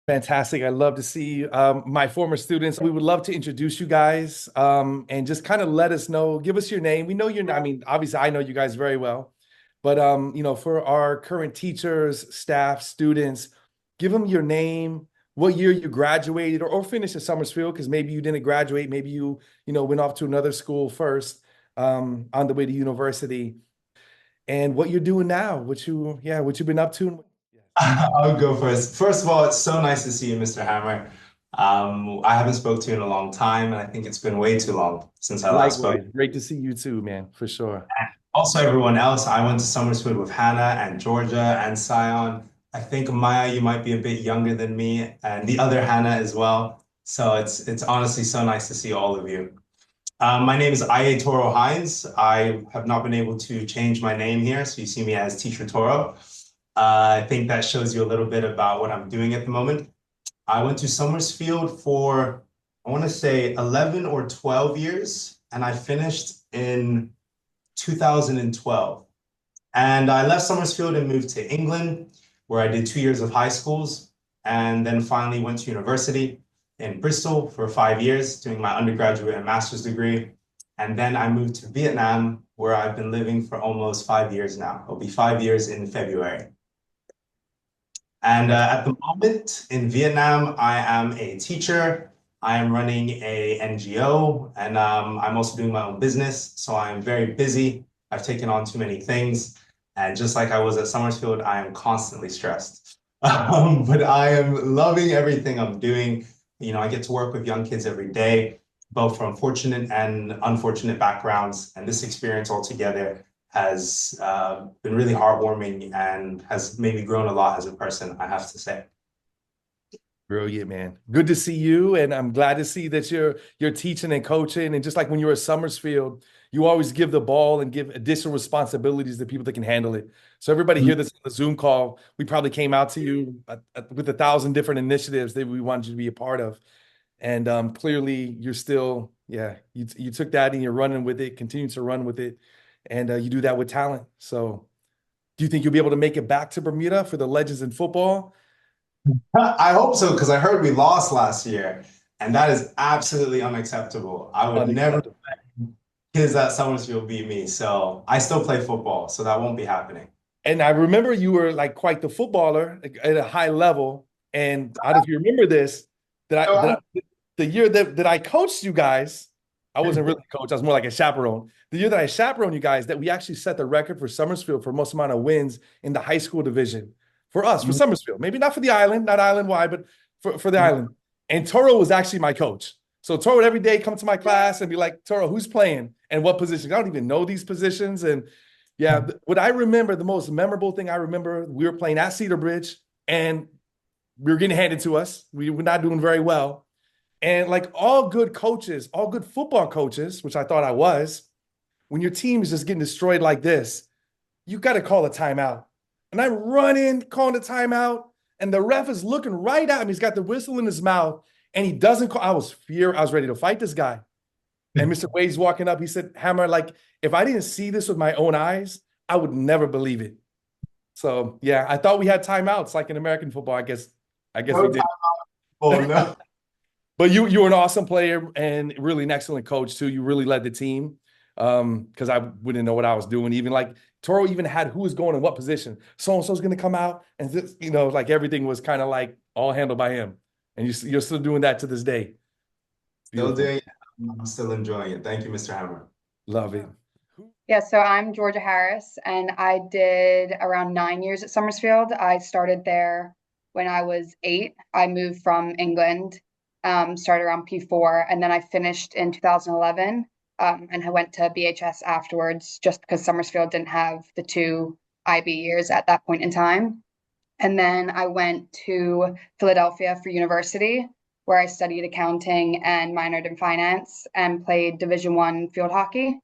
Fantastic. I love to see my former students. We would love to introduce you guys and just kind of let us know, give us your name. We know your, I mean, obviously I know you guys very well, but for our current teachers, staff, students, give them your name, what year you graduated or finished at Somersfield, because maybe you didn't graduate, maybe you went off to another school first on the way to university, and what you're doing now, what you've been up to. I'll go first. First of all, it's so nice to see you, Mr. Hammer. I haven't spoke to you in a long time, and I think it's been way too long since I last spoke. Likewise, great to see you too, man, for sure. Also, everyone else, I went to Somersfield with Hannah and Georgia and Sion. I think Maya, you might be a bit younger than me, and the other Hannah as well. So it's honestly so nice to see all of you. My name is Toro Hinds. I have not been able to change my name here, so you see me as Teacher Toro. I think that shows you a little bit about what I'm doing at the moment. I went to Somersfield for, I want to say 11 or 12 years, and I finished in 2012. And I left Somersfield and moved to England, where I did 2 years of high schools, and then finally went to university in Bristol for 5 years, doing my undergraduate and master's degree. And then I moved to Vietnam, where I've been living for almost 5 years now. It'll be 5 years in February. And at the moment in Vietnam, I am a teacher. I am running a NGO, and I'm also doing my own business. So I'm very busy. I've taken on too many things. And just like I was at Somersfield, I am constantly stressed. But I am loving everything I'm doing. You know, I get to work with young kids every day, both from fortunate and unfortunate backgrounds. And this experience altogether has been really heartwarming and has made me grown a lot as a person, I have to say. Brilliant, man. Good to see you. And I'm glad to see that you're teaching and coaching. And just like when you were at Somersfield, you always give the ball and give additional responsibilities to people that can handle it. So everybody hear this on the Zoom call. We probably came out to you with 1,000 different initiatives that we wanted you to be a part of. And clearly you're still, you took that and you're running with it, continue to run with it. And you do that with talent. So do you think you'll be able to make it back to Bermuda for the Legends in football? I hope so, because I heard we lost last year, and that is absolutely unacceptable. I would never let kids at Somersfield beat me. So I still play football, so that won't be happening. And I remember you were like quite the footballer at a high level. And I don't know if you remember this, the year that I coached you guys, I wasn't really a coach, I was more like a chaperone. The year that I chaperoned you guys, that we actually set the record for Somersfield for most amount of wins in the high school division. For us, for Somersfield. Maybe not for the island, not island-wide, but for the island. And Toro was actually my coach. So Toro would every day come to my class and be like, Toro, who's playing and what position? I don't even know these positions. And what I remember, the most memorable thing I remember, we were playing at Cedar Bridge and we were getting handed to us. We were not doing very well. And like all good coaches, all good football coaches, which I thought I was, when your team is just getting destroyed like this, you got to call a timeout. And I'm running, calling the timeout, and the ref is looking right at me. He's got the whistle in his mouth, and he doesn't call. I was ready to fight this guy. And Mr. Wade's walking up. He said, Hammer, like, if I didn't see this with my own eyes, I would never believe it. So, yeah, I thought we had timeouts like in American football. I guess No we did. Oh, no. But you were an awesome player and really an excellent coach, too. You really led the team because I wouldn't know what I was doing. Even like Toro even had who was going in what position. So-and-so's going to come out. And, this, like everything was kind of like all handled by him. And you're still doing that to this day. Still doing it. I'm still enjoying it. Thank you, Mr. Hammer. Love it. Yeah, so I'm Georgia Harris, and I did around 9 years at Somersfield. I started there when I was 8. I moved from England, started around P4, and then I finished in 2011. And I went to BHS afterwards just because Somersfield didn't have the 2 IB years at that point in time. And then I went to Philadelphia for university, where I studied accounting and minored in finance and played Division I field hockey.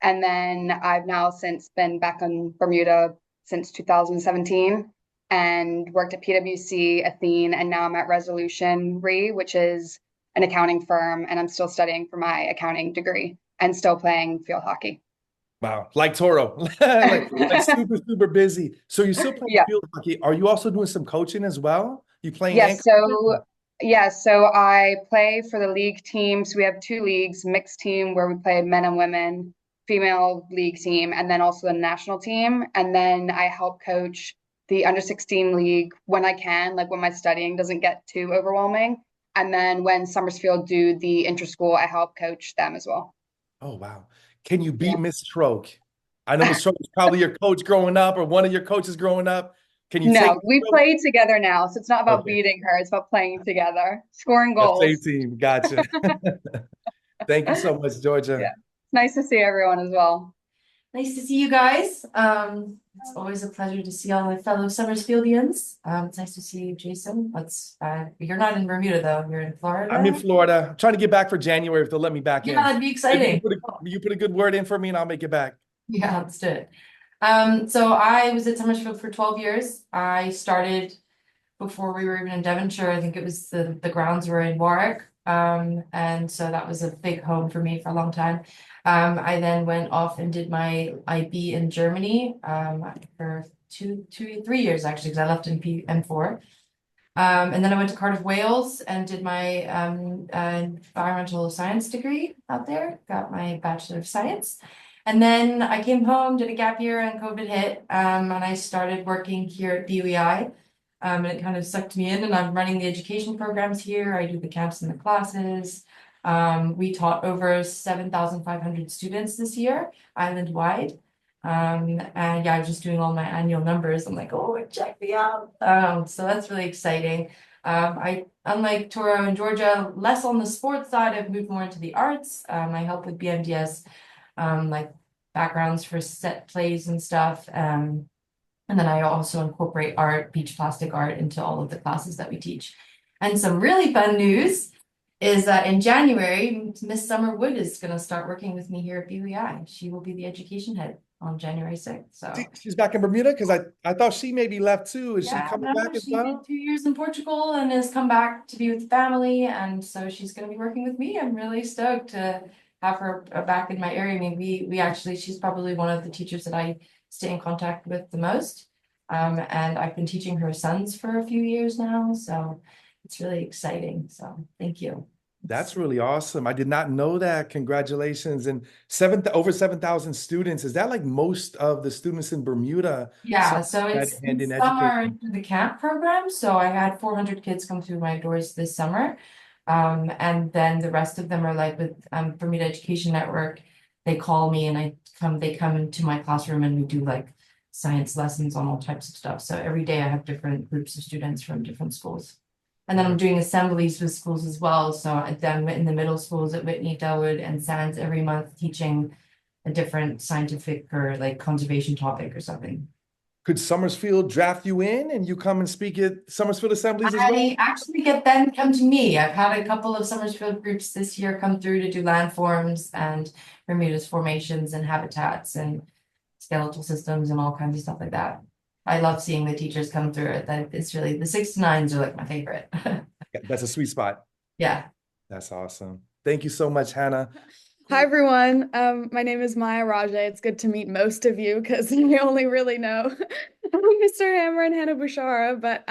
And then I've now since been back on Bermuda since 2017 and worked at PwC, Athene, and now I'm at Resolution Re, which is an accounting firm, and I'm still studying for my accounting degree and still playing field hockey. Wow, like Toro, like super busy. So you're still playing field hockey. Are you also doing some coaching as well? You playing and Yes, so yeah, so I play for the league teams. We have two leagues, mixed team where we play men and women, female league team, and then also the national team. And then I help coach the under 16 league when I can, like when my studying doesn't get too overwhelming. And then when Somersfield do the inter-school, I help coach them as well. oh wow. Can you Yeah. beat Miss Stroke? I know Miss Stroke was probably your coach growing up or one of your coaches growing up. Can you take No, Miss we Stroke? play together now, so it's not about Okay. beating her, it's about playing together, scoring Yeah, same goals. team. Gotcha. Thank you so much, Yeah. Georgia. It's nice to see everyone as well. Nice to see you guys. It's always a pleasure to see all my fellow Somersfieldians. It's nice to see you, Jason. You're not in Bermuda though, you're in I'm in Florida. Florida. I'm trying to get back for January if they'll let me back Yeah, in. that'd be Maybe exciting. you put a good word in for me and I'll make it back. Yeah, let's do it. So I was at Somersfield for 12 years. I started before we were even in Devonshire. I think it was the grounds were in Warwick. And so that was a big home for me for a long time. I then went off and did my IB in Germany for 3 years actually, because I left in M4. And then I went to Cardiff, Wales, and did my environmental science degree out there. Got my Bachelor of Science. And then I came home, did a gap year, and COVID hit. And I started working here at BUEI. And it kind of sucked me in, and I'm running the education programs here. I do the camps and the classes. We taught over 7,500 students this year, island-wide. And yeah, I was just doing all my annual numbers. I'm like, oh, check me out. So that's really exciting. Unlike Toro and Georgia, less on the sports side, I've moved more into the arts. I help with BMDS, like backgrounds for set plays and stuff. And then I also incorporate art, beach plastic art into all of the classes that we teach. And some really fun news is that in January, Miss Summer Wood is going to start working with me here at BUEI. She will be the education head on January 6th. So She's back in Bermuda because I thought she maybe left too. Is she yeah, coming no, back as she well? did 2 years in Portugal and has come back to be with family. And so she's going to be working with me. I'm really stoked to have her back in my area. I mean, we actually, she's probably one of the teachers that I stay in contact with the most. And I've been teaching her sons for a few years now. So it's really exciting. So thank you. That's really awesome. I did not know that. Congratulations. And over 7,000 students. Is that like most of the students in Bermuda? Yeah, so it's And in some are education. through the camp program. So I had 400 kids come through my doors this summer. And then the rest of them are like with Bermuda Education Network. They call me and they come into my classroom and we do like science lessons on all types of stuff. So every day I have different groups of students from different schools. And then I'm doing assemblies with schools as well. So I'm in the middle schools at Whitney, Delwood, and Sands every month teaching a different scientific or like conservation topic or something. Could Somersfield draft you in and you come and speak at Somersfield assemblies as well? I actually get them come to me. I've had a couple of Somersfield groups this year come through to do landforms and Bermuda's formations and habitats and skeletal systems and all kinds of stuff like that. I love seeing the teachers come through it. That it's really the 6 to 9s are like my favorite. Yeah, that's a sweet spot. Yeah. That's awesome. Thank you so much, Hannah. Hi everyone. My name is Rajeh. It's good to meet most of you because I only really know Mr. Hammer and Hana Bushara. But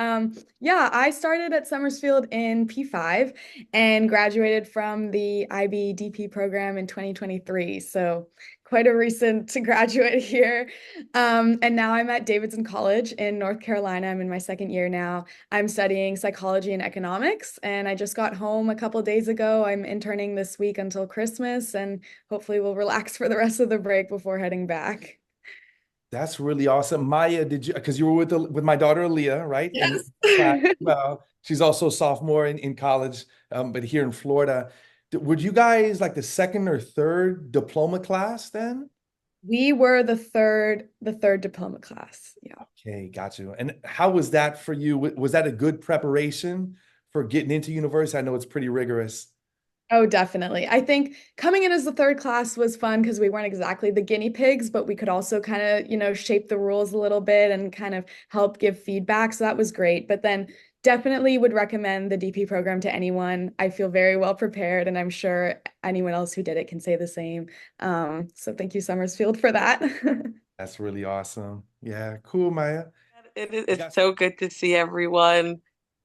yeah, I started at Somersfield in P5 and graduated from the IB DP program in 2023. So quite a recent graduate here. And now I'm at Davidson College in North Carolina. I'm in my second year now. I'm studying psychology and economics, and I just got home a couple days ago. I'm interning this week until Christmas, and hopefully we'll relax for the rest of the break before heading back. That's really awesome. Maya, because you were with my daughter Aaliyah, right? Yes. And well, she's also a sophomore in college, but here in Florida. Would you guys like the second or third diploma class then? We were the third diploma class. Yeah. Okay, got you. And how was that for you? Was that a good preparation for getting into university? I know it's pretty rigorous. Oh, definitely. I think coming in as the third class was fun because we weren't exactly the guinea pigs, but we could also kind of, shape the rules a little bit and kind of help give feedback. So that was great. But then definitely would recommend the DP program to anyone. I feel very well prepared, and I'm sure anyone else who did it can say the same. So thank you, Somersfield, for that. That's really awesome. Yeah, cool, Maya. It's so good to see everyone.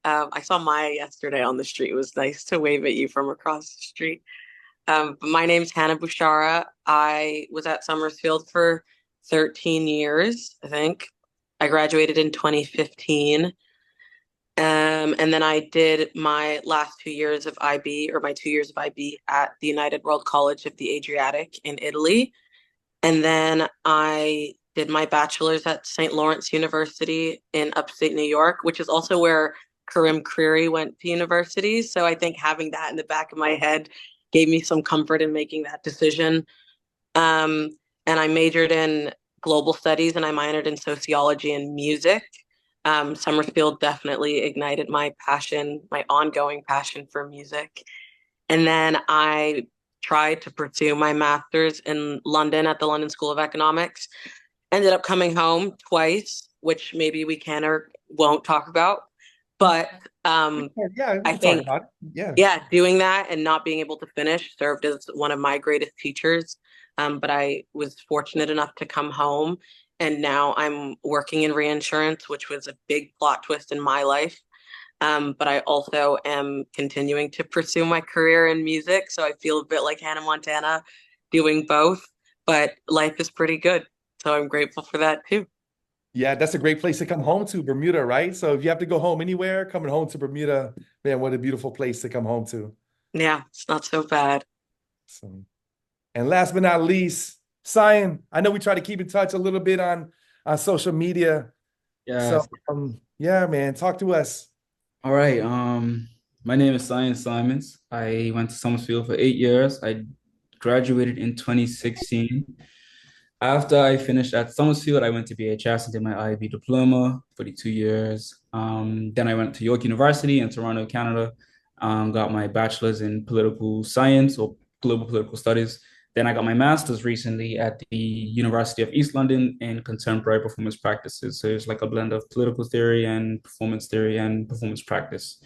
I saw Maya yesterday on the street. It was nice to wave at you from across the street. But my name's Hana Bushara. I was at Somersfield for 13 years, I think. I graduated in 2015. And then I did my last 2 years of IB, or my 2 years of IB, at the United World College of the Adriatic in Italy. And then I did my bachelor's at St. Lawrence University in upstate New York, which is also where Karim Creary went to university. So I think having that in the back of my head gave me some comfort in making that decision. Um, and I majored in global studies and I minored in sociology and music. Somersfield definitely ignited my passion, my ongoing passion for music. And then I tried to pursue my master's in London at the London School of Economics. Ended up coming home twice, which maybe we can or won't talk about. But Yeah, I talk think, about it. Yeah. yeah, doing that and not being able to finish served as one of my greatest teachers. But I was fortunate enough to come home, and now I'm working in reinsurance, which was a big plot twist in my life. But I also am continuing to pursue my career in music. So I feel a bit like Hannah Montana doing both, but life is pretty good. So I'm grateful for that too. Yeah, that's a great place to come home to, Bermuda, right? So if you have to go home anywhere, coming home to Bermuda, man, what a beautiful place to come home to. Yeah, it's not so bad. So, and last but not least, Sion, I know we try to keep in touch a little bit on social media. Yeah. So yeah, man, talk to us. All right. My name is Sion Symonds. I went to Somersfield for 8 years. I graduated in 2016. After I finished at Somersfield, I went to BHS and did my IB diploma for the 2 years. Then I went to York University in Toronto, Canada, got my bachelor's in political science or global political studies. Then I got my master's recently at the University of East London in contemporary performance practices. So it's like a blend of political theory and performance practice.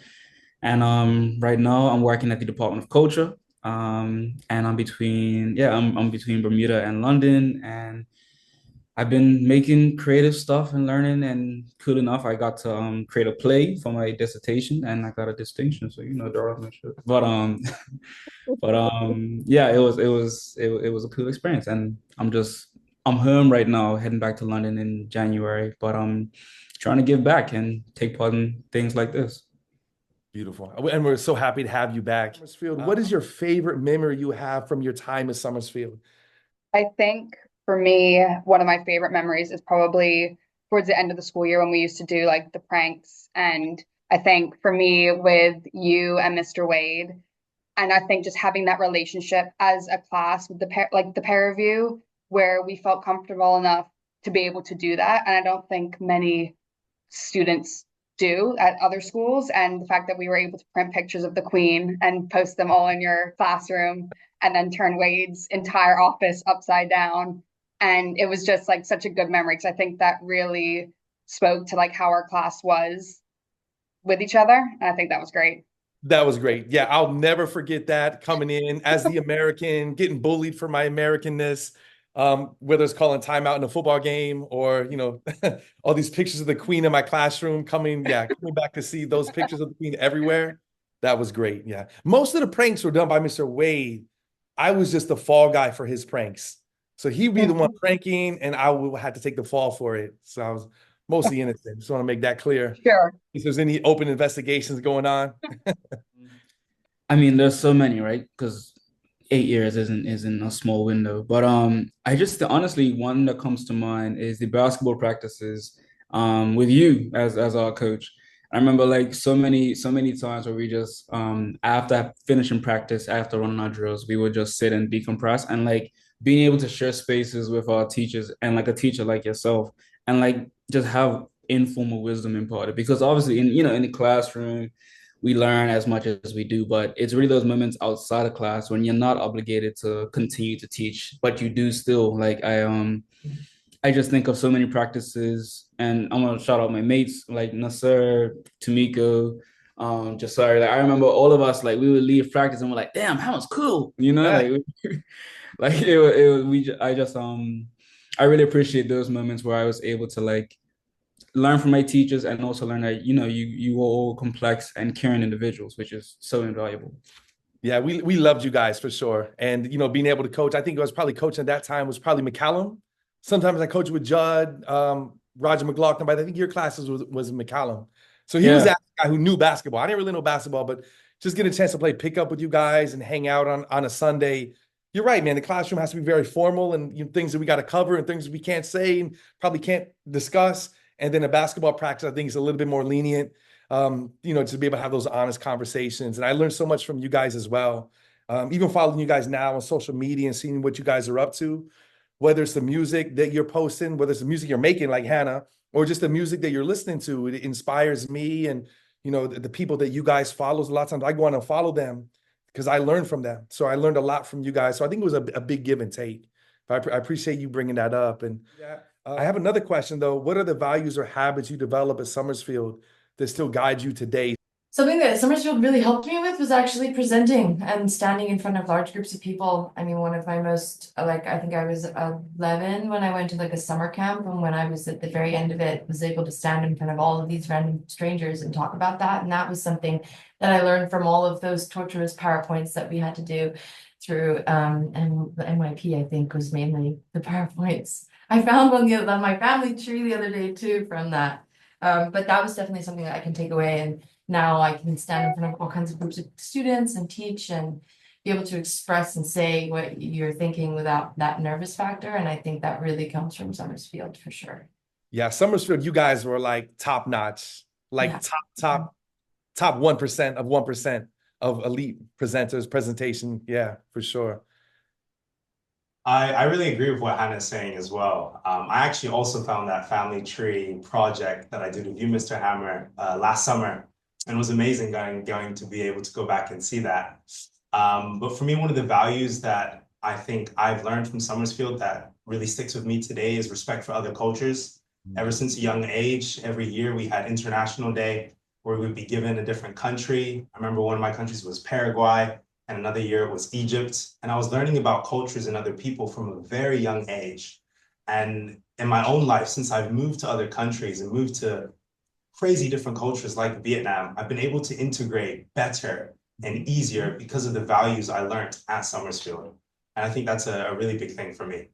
And right now I'm working at the Department of Culture. And I'm between Bermuda and London, and I've been making creative stuff and learning, and cool enough, I got to create a play for my dissertation, and I got a distinction. So they're all my shit. Yeah, it was a cool experience, and I'm home right now, heading back to London in January, but I'm trying to give back and take part in things like this. Beautiful. And we're so happy to have you back. Somersfield, what is your favorite memory you have from your time at Somersfield? I think for me, one of my favorite memories is probably towards the end of the school year when we used to do like the pranks. And I think for me, with you and Mr. Wade, and I think just having that relationship as a class with the pair of you, where we felt comfortable enough to be able to do that. And I don't think many students do at other schools. And the fact that we were able to print pictures of the Queen and post them all in your classroom and then turn Wade's entire office upside down. And it was just like such a good memory, because I think that really spoke to like how our class was with each other. And I think that was great. That was great. Yeah, I'll never forget that, coming in as the American, getting bullied for my Americanness, whether it's calling timeout in a football game or, all these pictures of the Queen in my classroom, coming back to see those pictures of the Queen everywhere. That was great. Yeah. Most of the pranks were done by Mr. Wade. I was just the fall guy for his pranks. So he'd be the one pranking and I would have to take the fall for it. So I was mostly innocent. Just want to make that clear. Sure. If there's any open investigations going on. I mean, there's so many, right? Because 8 years isn't a small window. But I just honestly, one that comes to mind is the basketball practices with you as our coach. I remember like so many times where we just after finishing practice, after running our drills, we would just sit and decompress, and like being able to share spaces with our teachers and like a teacher like yourself, and like just have informal wisdom imparted. Because obviously in the classroom we learn as much as we do, but it's really those moments outside of class when you're not obligated to continue to teach, but you do still. Like I just think of so many practices, and I'm gonna shout out my mates like Nasser, Tamiko, Jasari. Like I remember all of us, like we would leave practice and we're like, damn, that was cool, like like I really appreciate those moments where I was able to like learn from my teachers and also learn that, you are all complex and caring individuals, which is so invaluable. Yeah, we loved you guys for sure. And, being able to coach, I think it was probably coaching at that time was probably McCallum. Sometimes I coached with Judd, Roger McLaughlin, but I think your classes was McCallum. So he was Yeah. that guy who knew basketball. I didn't really know basketball, but just get a chance to play pickup with you guys and hang out on a Sunday. You're right, man. The classroom has to be very formal and things that we got to cover and things we can't say and probably can't discuss. And then a basketball practice, I think, is a little bit more lenient. To be able to have those honest conversations. And I learned so much from you guys as well. Even following you guys now on social media and seeing what you guys are up to, whether it's the music that you're posting, whether it's the music you're making like Hannah, or just the music that you're listening to, it inspires me and, the people that you guys follow. A lot of times I go on and follow them because I learned from them. So I learned a lot from you guys. So I think it was a big give and take. But I appreciate you bringing that up. And I have another question though. What are the values or habits you develop at Somersfield that still guide you today? Something that Somersfield really helped me with was actually presenting and standing in front of large groups of people. I mean, one of my most, I think I was 11 when I went to a summer camp, and when I was at the very end of it, was able to stand in front of all of these random strangers and talk about that. And that was something that I learned from all of those torturous PowerPoints that we had to do through, and the NYP, I think, was mainly the PowerPoints. I found one on my family tree the other day too from that. But that was definitely something that I can take away, and now I can stand in front of all kinds of groups of students and teach and be able to express and say what you're thinking without that nervous factor. And I think that really comes from Somersfield for sure. Yeah, Somersfield, you guys were like top notch, like top 1% of 1% of elite presenters, presentation. Yeah, for sure. I really agree with what Hannah's saying as well. I actually also found that family tree project that I did with you, Mr. Hammer, last summer, and it was amazing going to be able to go back and see that. But for me, one of the values that I think I've learned from Somersfield that really sticks with me today is respect for other cultures. Ever since a young age, every year we had International Day where we'd be given a different country. I remember one of my countries was Paraguay, and another year it was Egypt. And I was learning about cultures and other people from a very young age. And in my own life, since I've moved to other countries and moved to crazy different cultures like Vietnam, I've been able to integrate better and easier because of the values I learned at Somersfield. And I think that's a really big thing for me.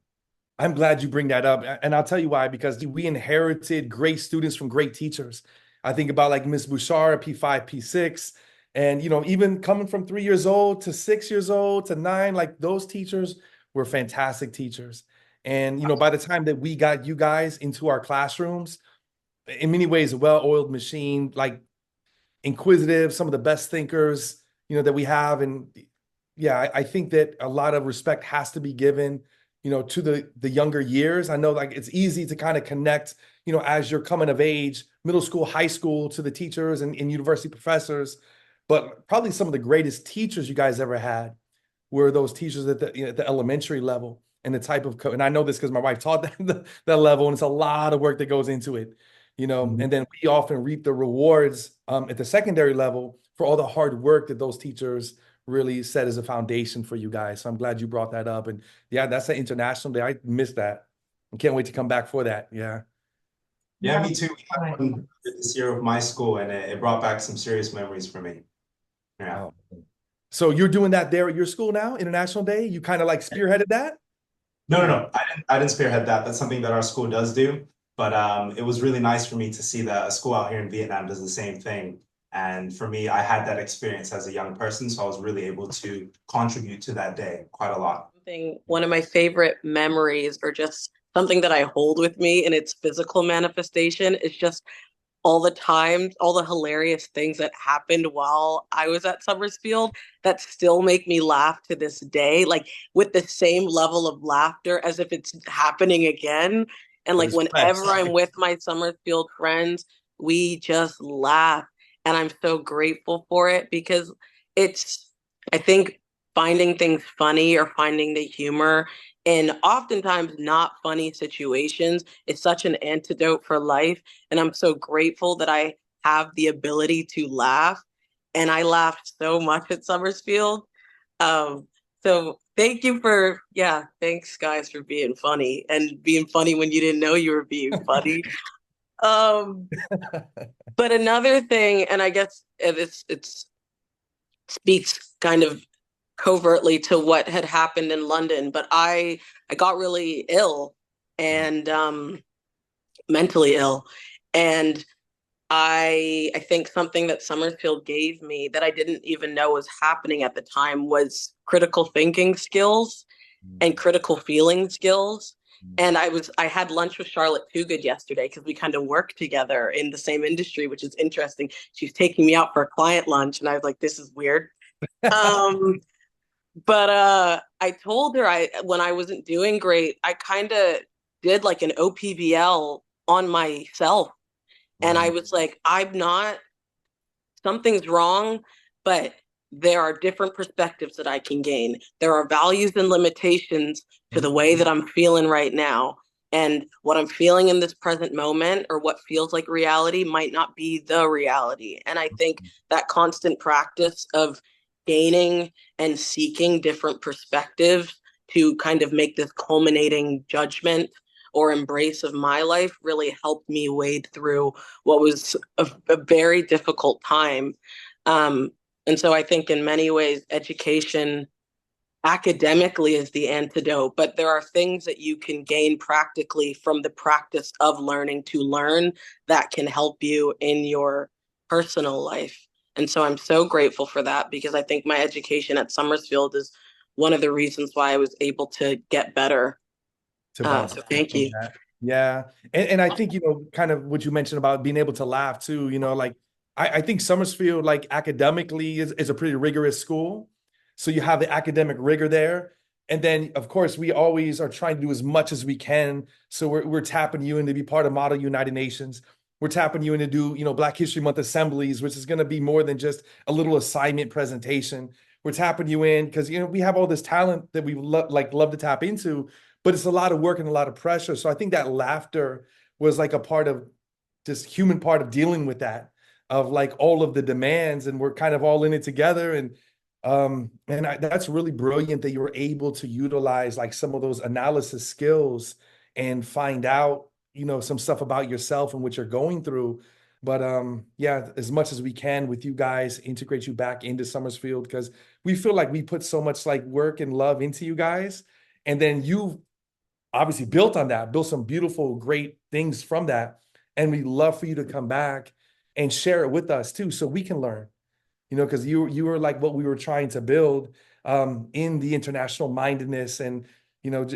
I'm glad you bring that up. And I'll tell you why, because we inherited great students from great teachers. I think about like Miss Bushara, P5, P6, and, even coming from 3 years old to 6 years old to 9, like those teachers were fantastic teachers. And, by the time that we got you guys into our classrooms, in many ways, a well-oiled machine, like inquisitive, some of the best thinkers, that we have. And yeah, I think that a lot of respect has to be given, to the younger years. I know like it's easy to kind of connect, as you're coming of age, middle school, high school, to the teachers and university professors. But probably some of the greatest teachers you guys ever had were those teachers at the elementary level, and the type of and I know this because my wife taught that level, and it's a lot of work that goes into it, and then we often reap the rewards at the secondary level for all the hard work that those teachers really set as a foundation for you guys. So I'm glad you brought that up. And yeah, that's the International Day. I missed that. I can't wait to come back for that. Yeah. Yeah, me too. We had one this year of my school, and it brought back some serious memories for me. Yeah. Oh. So you're doing that there at your school now, International Day? You kind of like spearheaded that? No. I didn't spearhead that. That's something that our school does do. But it was really nice for me to see that a school out here in Vietnam does the same thing. And for me, I had that experience as a young person, so I was really able to contribute to that day quite a lot. One of my favorite memories, or just something that I hold with me in its physical manifestation, is just all the times, all the hilarious things that happened while I was at Somersfield that still make me laugh to this day, like with the same level of laughter as if it's happening again. And like whenever I'm with my Somersfield friends, we just laugh. And I'm so grateful for it because I think finding things funny or finding the humor in oftentimes not funny situations is such an antidote for life. And I'm so grateful that I have the ability to laugh. And I laughed so much at Somersfield. So thank you thanks guys for being funny and being funny when you didn't know you were being funny. Um, but another thing, and I guess it's speaks kind of covertly to what had happened in London, but I got really ill and mentally ill. And I think something that Somersfield gave me that I didn't even know was happening at the time was critical thinking skills and critical feeling skills. And I had lunch with Charlotte Toogood yesterday because we kind of work together in the same industry, which is interesting. She's taking me out for a client lunch, and I was like, this is weird. Um, but I told her when I wasn't doing great, I kind of did like an OPVL on myself. And I was like, I'm not, something's wrong, but there are different perspectives that I can gain. There are values and limitations to the way that I'm feeling right now. And what I'm feeling in this present moment or what feels like reality might not be the reality. And I think that constant practice of gaining and seeking different perspectives to kind of make this culminating judgment or embrace of my life really helped me wade through what was a very difficult time. Um, and so I think in many ways, education academically is the antidote, but there are things that you can gain practically from the practice of learning to learn that can help you in your personal life. And so I'm so grateful for that because I think my education at Somersfield is one of the reasons why I was able to get better. To bounce So thank from you. that. Yeah. And I think, kind of what you mentioned about being able to laugh too, like I think Somersfield, like academically is a pretty rigorous school. So you have the academic rigor there. And then of course we always are trying to do as much as we can. So we're tapping you in to be part of Model United Nations. We're tapping you in to do, Black History Month assemblies, which is going to be more than just a little assignment presentation. We're tapping you in because, we have all this talent that we love to tap into, but it's a lot of work and a lot of pressure. So I think that laughter was like a part of just human part of dealing with that, of like all of the demands, and we're kind of all in it together. That's really brilliant that you were able to utilize like some of those analysis skills and find out, some stuff about yourself and what you're going through. But yeah, as much as we can with you guys, integrate you back into Somersfield because we feel like we put so much like work and love into you guys. And then you obviously built on that, built some beautiful, great things from that. And we'd love for you to come back and share it with us too, so we can learn, because you were like what we were trying to build in the international mindedness and,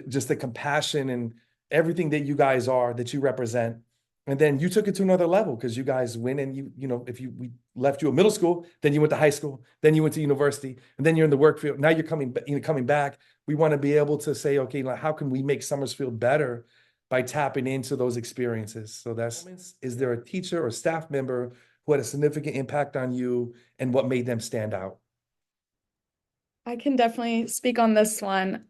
just the compassion and everything that you guys are, that you represent. And then you took it to another level because you guys went and we left you at middle school, then you went to high school, then you went to university, and then you're in the work field. Now you're coming back. We want to be able to say, okay, like, how can we make Somersfield better by tapping into those experiences? So is there a teacher or staff member who had a significant impact on you and what made them stand out? I can definitely speak on this one.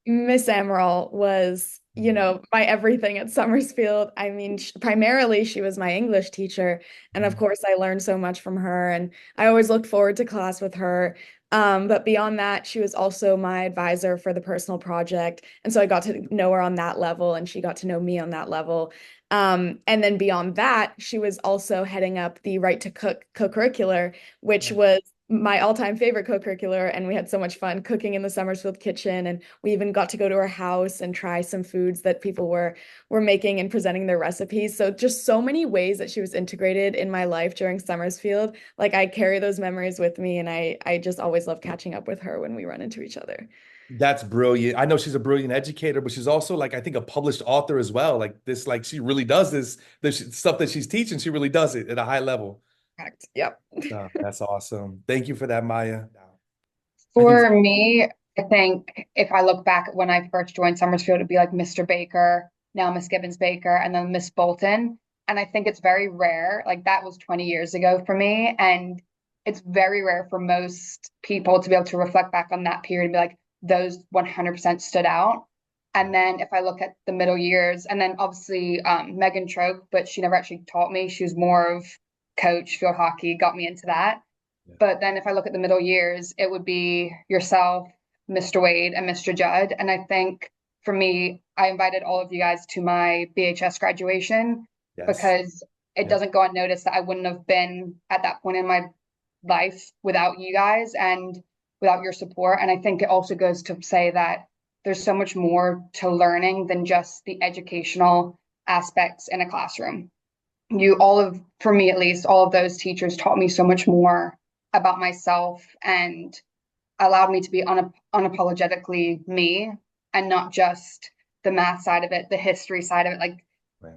Miss Amaral was, my everything at Somersfield. I mean, primarily she was my English teacher. And of course, I learned so much from her. And I always looked forward to class with her. But beyond that, she was also my advisor for the personal project. And so I got to know her on that level, and she got to know me on that level. And then beyond that, she was also heading up the Right to Cook co-curricular, which was my all-time favorite co-curricular, and we had so much fun cooking in the Somersfield kitchen, and we even got to go to her house and try some foods that people were making and presenting their recipes. So just so many ways that she was integrated in my life during Somersfield. Like, I carry those memories with me, and I just always love catching up with her when we run into each other. That's brilliant. I know she's a brilliant educator, but she's also like, I think, a published author as well. Like this, like she really does this stuff that she's teaching. She really does it at a high level. Correct. Yep. Oh, that's awesome. Thank you for that, Maya. For me, I think if I look back at when I first joined Somersfield, it'd be like Mr. Baker, now Miss Gibbons Baker, and then Miss Bolton. And I think it's very rare. Like that was 20 years ago for me. And it's very rare for most people to be able to reflect back on that period and be like, those 100% stood out. And then if I look at the middle years, and then obviously Megan Troke, but she never actually taught me. She was more of coach, field hockey, got me into that. But then if I look at the middle years, it would be yourself, Mr. Wade, and Mr. Judd. And I think for me, I invited all of you guys to my BHS graduation. Yes. because it doesn't go unnoticed that I wouldn't have been at that point in my life without you guys and without your support. And I think it also goes to say that there's so much more to learning than just the educational aspects in a classroom. For me at least, all of those teachers taught me so much more about myself and allowed me to be unapologetically me and not just the math side of it, the history side of it. Like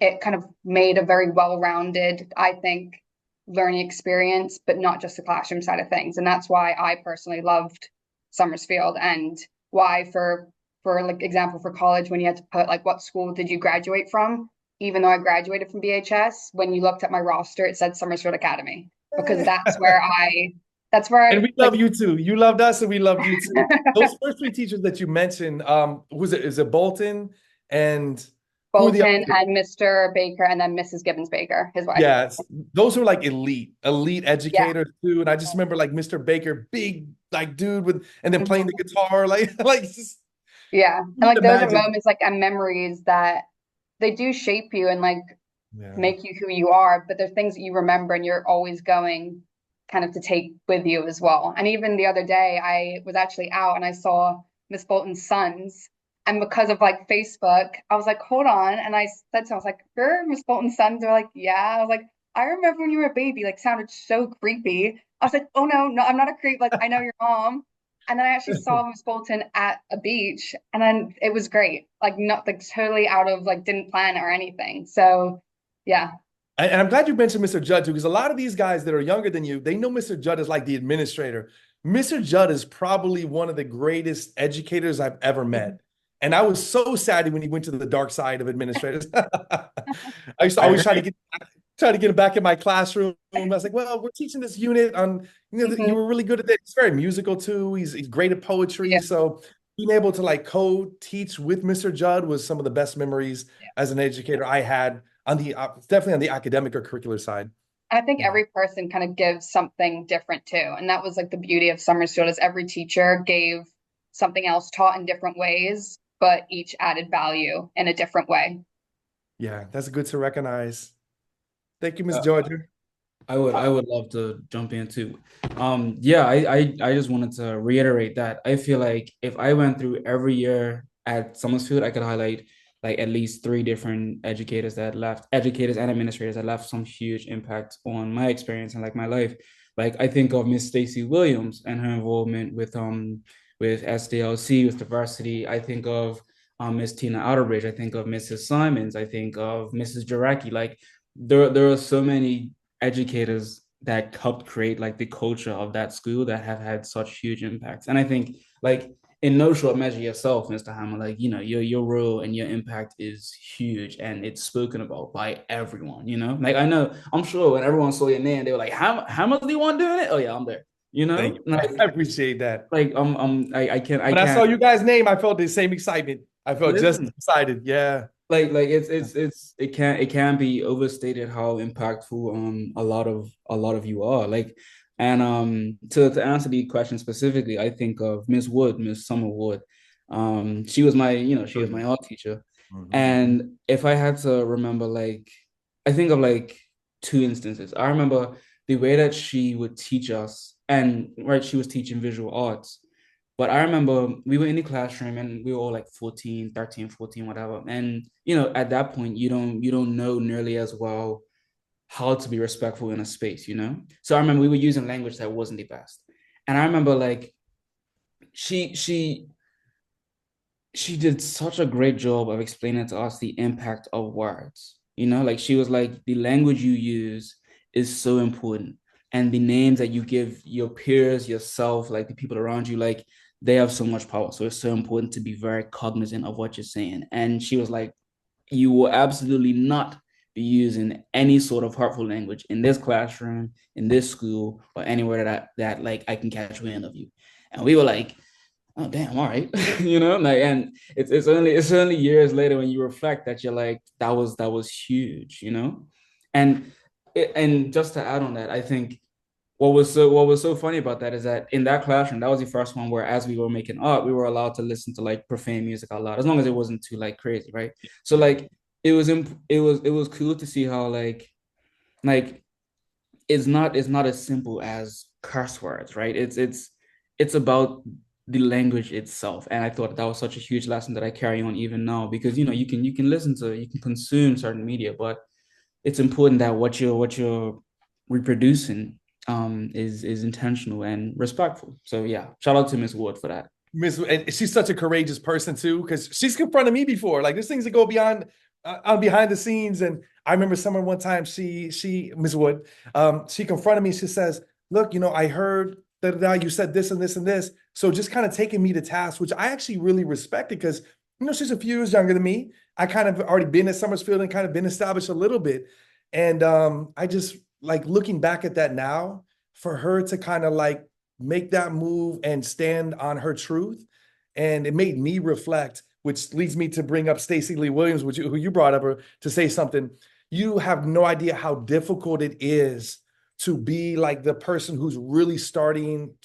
it kind of made a very well-rounded, I think, learning experience, but not just the classroom side of things. And that's why I personally loved Somersfield, and why for like example for college, when you had to put like what school did you graduate from, even though I graduated from BHS, when you looked at my roster, it said Somersfield Academy, because that's where And I we love you too. You loved us and we loved you too. Those first three teachers that you mentioned, was it, is it Bolton and who are the Bolton other? and Mr. Baker and then Mrs. Gibbons Baker, his wife. Yes, those were like elite Yeah. educators too. And I just remember like Mr. Baker, big like dude with, and then playing the guitar, like just Yeah. And like those are imagine. moments like and memories that they do shape you and like Yeah. make you who you are, but they're things that you remember and you're always going kind of to take with you as well. And even the other day, I was actually out and I saw Miss Bolton's sons. And because of like Facebook, I was like, hold on. And I said to him, I was like, you're Miss Bolton's sons? They're like, yeah. I was like, I remember when you were a baby, like sounded so creepy. I was like, oh no, I'm not a creep. Like I know your mom. And then I actually saw Miss Bolton at a beach, and then it was great. Like not like totally out of like didn't plan it or anything. So yeah. And I'm glad you mentioned Mr. Judd too, because a lot of these guys that are younger than you, they know Mr. Judd is like the administrator. Mr. Judd is probably one of the greatest educators I've ever met. And I was so sad when he went to the dark side of administrators. I used to always try to get him back in my classroom. I was like, well, we're teaching this unit on, you were really good at that. He's very musical too. He's great at poetry. Yeah. So being able to like co-teach with Mr. Judd was some of the best memories as an educator I had on the definitely on the academic or curricular side. I think every person kind of gives something different too. And that was like the beauty of Somersfield, is every teacher gave something else, taught in different ways, but each added value in a different way. Yeah, that's good to recognize. Thank you, Miss Georgia. I would love to jump in too. Yeah, I just wanted to reiterate that I feel like if I went through every year at Somersfield, I could highlight like at least three different educators and administrators that left some huge impact on my experience and like my life. Like I think of Miss Stacy Williams and her involvement with SDLC, with diversity. I think of Miss Tina Outerbridge. I think of Mrs. Symonds. I think of Mrs. Jaraki. Like there are so many educators that helped create like the culture of that school that have had such huge impacts. And I think like in no short measure yourself, Mr. Hammer, like your role and your impact is huge and it's spoken about by everyone, like I'm sure when everyone saw your name, they were like, Hammer's the one doing it? Oh yeah, I'm there. Thank you. Like, I appreciate that. Like I can't when I saw you guys' name, I felt the same excitement. I felt just excited. Yeah. Like it can't be overstated how impactful a lot of you are. Like, and to answer the question specifically, I think of Miss Summer Wood. She was my art teacher. And if I had to remember, like, I think of like two instances. I remember the way that she would teach us, and right, she was teaching visual arts. But I remember we were in the classroom and we were all like 14, 13, 14, whatever. And, at that point, you don't know nearly as well how to be respectful in a space. So I remember we were using language that wasn't the best. And I remember like she did such a great job of explaining to us the impact of words. Like she was like, the language you use is so important. And the names that you give your peers, yourself, like the people around you, like they have so much power. So it's so important to be very cognizant of what you're saying. And she was like, you will absolutely not be using any sort of hurtful language in this classroom, in this school, or anywhere that like I can catch wind of you. And we were like, oh damn, all right. Like, and it's only years later when you reflect that you're like, that was huge, and just to add on that, I think what was so funny about that is that in that classroom, that was the first one where as we were making art, we were allowed to listen to like profane music out loud, as long as it wasn't too like crazy, right? So like it was cool to see how like it's not as simple as curse words, right? It's about the language itself. And I thought that was such a huge lesson that I carry on even now, because you can consume certain media, but it's important that what you're reproducing is intentional and respectful. So yeah, shout out to Miss Wood for that. And she's such a courageous person too, because she's confronted me before. Like there's things that go beyond on behind the scenes. And I remember someone one time, she Ms. Wood, she confronted me. She says, "Look, I heard that you said this and this and this." So just kind of taking me to task, which I actually really respected because she's a few years younger than me. I kind of already been at Somersfield and kind of been established a little bit. And I just like looking back at that now, for her to kind of like make that move and stand on her truth. And it made me reflect, which leads me to bring up Stacey Lee Williams, who you brought up, or to say something. You have no idea how difficult it is to be like the person who's really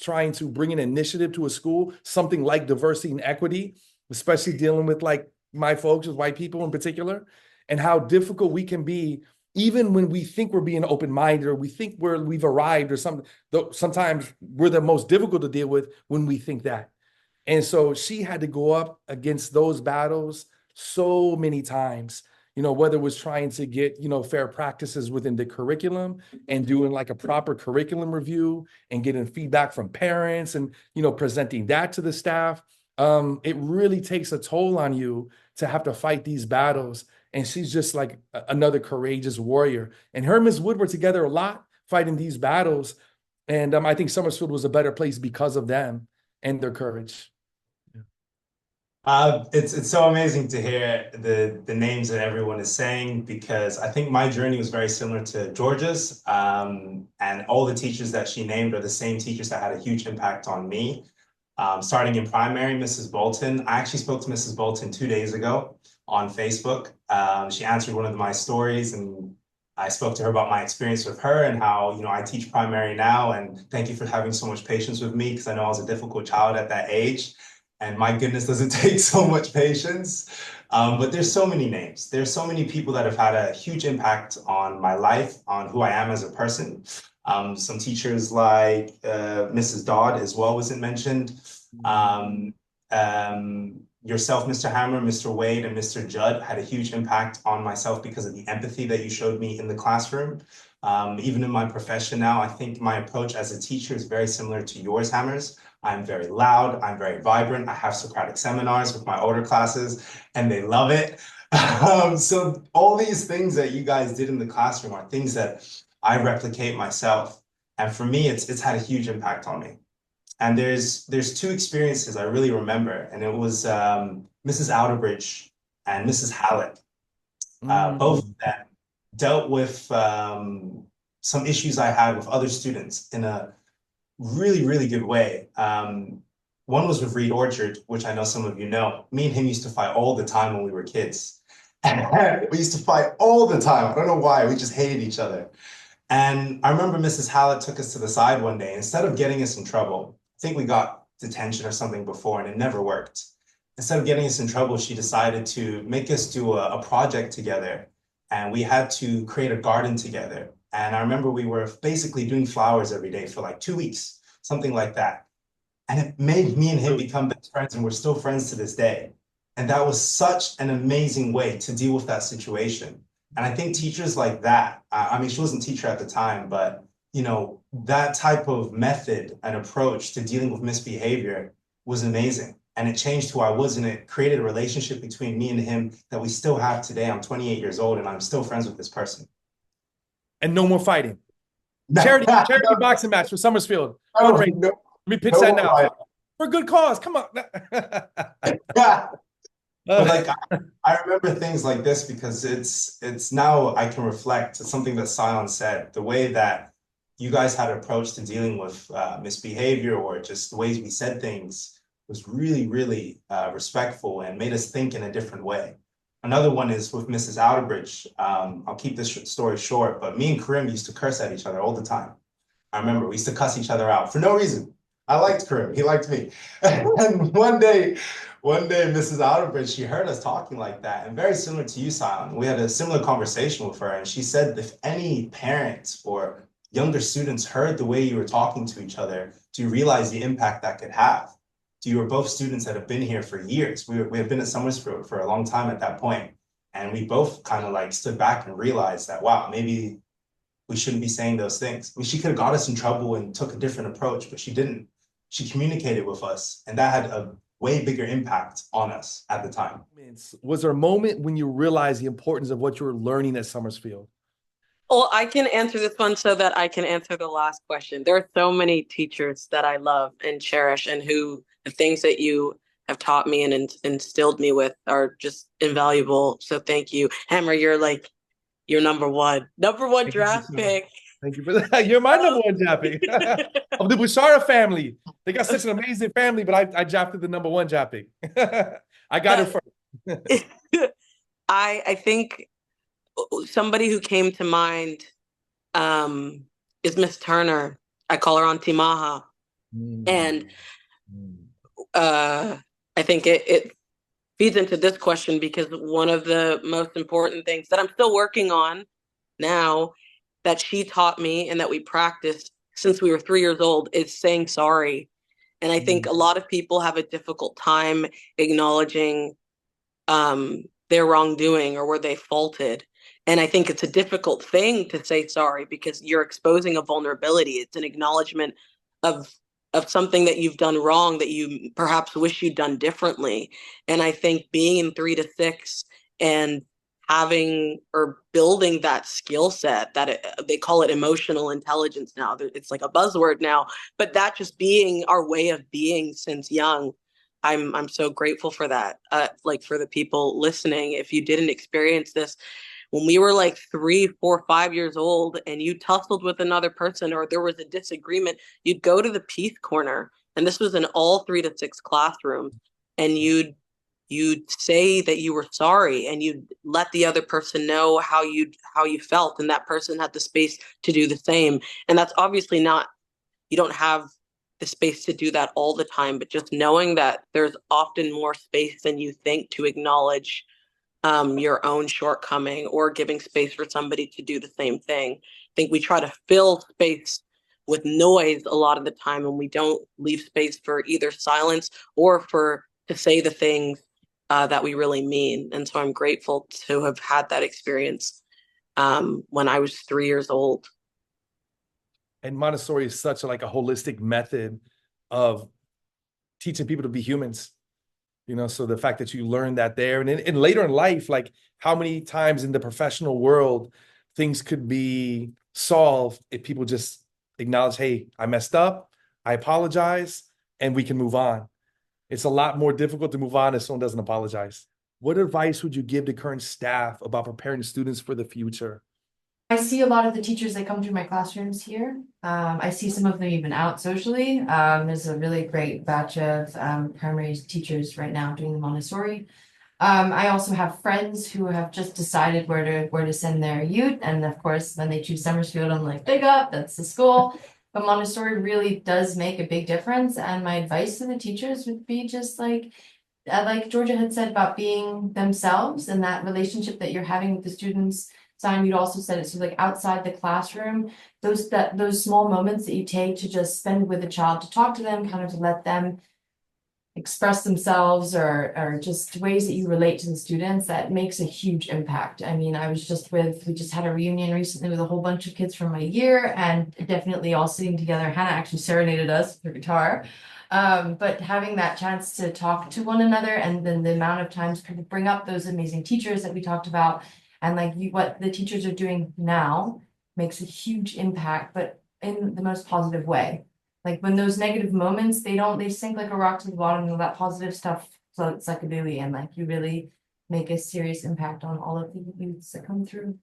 trying to bring an initiative to a school, something like diversity and equity, especially dealing with like my folks, with white people in particular, and how difficult we can be even when we think we're being open-minded or we think we've arrived or something. Though sometimes we're the most difficult to deal with when we think that. And so she had to go up against those battles so many times, whether it was trying to get, fair practices within the curriculum and doing like a proper curriculum review and getting feedback from parents and, presenting that to the staff. It really takes a toll on you to have to fight these battles. And she's just like another courageous warrior. And her and Ms. Wood were together a lot fighting these battles. And I think Somersfield was a better place because of them and their courage. It's so amazing to hear the names that everyone is saying, because I think my journey was very similar to Georgia's, and all the teachers that she named are the same teachers that had a huge impact on me. Starting in primary, Mrs. Bolton. I actually spoke to Mrs. Bolton 2 days ago on Facebook. She answered one of my stories, and I spoke to her about my experience with her and how, I teach primary now. And thank you for having so much patience with me, because I know I was a difficult child at that age. And my goodness, does it take so much patience? But there's so many names. There's so many people that have had a huge impact on my life, on who I am as a person. Some teachers like Mrs. Dodd as well wasn't mentioned. Yourself, Mr. Hammer, Mr. Wade, and Mr. Judd had a huge impact on myself because of the empathy that you showed me in the classroom. Even in my profession now, I think my approach as a teacher is very similar to yours, Hammers. I'm very loud, I'm very vibrant. I have Socratic seminars with my older classes, and they love it. So all these things that you guys did in the classroom are things that I replicate myself. And for me, it's had a huge impact on me. And there's two experiences I really remember, and it was Mrs. Outerbridge and Mrs. Hallett. Both of them dealt with some issues I had with other students in a really, really good way. One was with Reed Orchard, which I know some of you know. Me and him used to fight all the time when we were kids. And we used to fight all the time. I don't know why. We just hated each other. And I remember Mrs. Hallett took us to the side one day. Instead of getting us in trouble, I think we got detention or something before, and it never worked. Instead of getting us in trouble, she decided to make us do a project together. And we had to create a garden together. And I remember we were basically doing flowers every day for like 2 weeks, something like that. And it made me and him become best friends, and we're still friends to this day. And that was such an amazing way to deal with that situation. And I think teachers like that, I mean, she wasn't a teacher at the time, but that type of method and approach to dealing with misbehavior was amazing. And it changed who I was, and it created a relationship between me and him that we still have today. I'm 28 years old, and I'm still friends with this person. And no more fighting. Charity boxing match for Somersfield. Let me pitch that now. Fighting. For a good cause. Come on. But like I remember things like this because it's now I can reflect. It's something that Sion said. The way that you guys had an approach to dealing with misbehavior, or just the ways we said things, was really, really respectful and made us think in a different way. Another one is with Mrs. Outerbridge. I'll keep this story short, but me and Karim used to curse at each other all the time. I remember we used to cuss each other out for no reason. I liked Karim. He liked me. And one day, Mrs. Outerbridge, she heard us talking like that, and very similar to you, Sion. We had a similar conversation with her, and she said if any parents or younger students heard the way you were talking to each other, do you realize the impact that could have? You were both students that have been here for years. We have been at Somersfield for a long time at that point, and we both kind of like stood back and realized that, wow, maybe we shouldn't be saying those things. I mean, she could have got us in trouble and took a different approach, but she didn't. She communicated with us, and that had a way bigger impact on us at the time. Was there a moment when you realized the importance of what you were learning at Somersfield? Well, I can answer this one so that I can answer the last question. There are so many teachers that I love and cherish, and who the things that you have taught me and instilled me with are just invaluable. So thank you. Hammer, you're number one draft pick. Thank you for that. You're my number one draft pick of the Bushara family. They got such an amazing family, but I drafted the number one draft pick. I got it first. I think somebody who came to mind is Miss Turner. I call her Auntie Maha. And I think it feeds into this question, because one of the most important things that I'm still working on now that she taught me and that we practiced since we were 3 years old is saying sorry. And I think a lot of people have a difficult time acknowledging their wrongdoing or where they faulted. And I think it's a difficult thing to say sorry, because you're exposing a vulnerability. It's an acknowledgement of something that you've done wrong that you perhaps wish you'd done differently. And I think being in 3 to 6 and having or building that skill set that they call it emotional intelligence now. It's like a buzzword now, but that just being our way of being since young. I'm so grateful for that. Like for the people listening, if you didn't experience this, when we were like 3, 4, 5 years old and you tussled with another person or there was a disagreement, you'd go to the peace corner. And this was in all 3 to 6 classrooms. And you'd say that you were sorry, and you'd let the other person know how you felt. And that person had the space to do the same. And that's obviously not, you don't have the space to do that all the time, but just knowing that there's often more space than you think to acknowledge your own shortcoming, or giving space for somebody to do the same thing. I think we try to fill space with noise a lot of the time, and we don't leave space for either silence or to say the things that we really mean. And so I'm grateful to have had that experience when I was 3 years old. And Montessori is such a holistic method of teaching people to be humans. So the fact that you learn that there, and later in life, like how many times in the professional world things could be solved if people just acknowledge, hey, I messed up, I apologize, and we can move on. It's a lot more difficult to move on if someone doesn't apologize. What advice would you give to current staff about preparing students for the future? I see a lot of the teachers that come through my classrooms here. I see some of them even out socially. There's a really great batch of primary teachers right now doing the Montessori. I also have friends who have just decided where to send their youth, and of course, when they choose Somersfield, I'm like, big up, that's the school. But Montessori really does make a big difference, and my advice to the teachers would be just like Georgia had said about being themselves, and that relationship that you're having with the students. Sion, you'd also said it, so like outside the classroom, those small moments that you take to just spend with a child, to talk to them, kind of to let them express themselves, or just ways that you relate to the students, that makes a huge impact. I mean, we just had a reunion recently with a whole bunch of kids from my year, and definitely all sitting together. Hannah actually serenaded us with her guitar. But having that chance to talk to one another, and then the amount of times kind of bring up those amazing teachers that we talked about, and what the teachers are doing now makes a huge impact, but in the most positive way. Like when those negative moments, they sink like a rock to the bottom, and that positive stuff floats like a buoy, and you really make a serious impact on all of the youths that come through.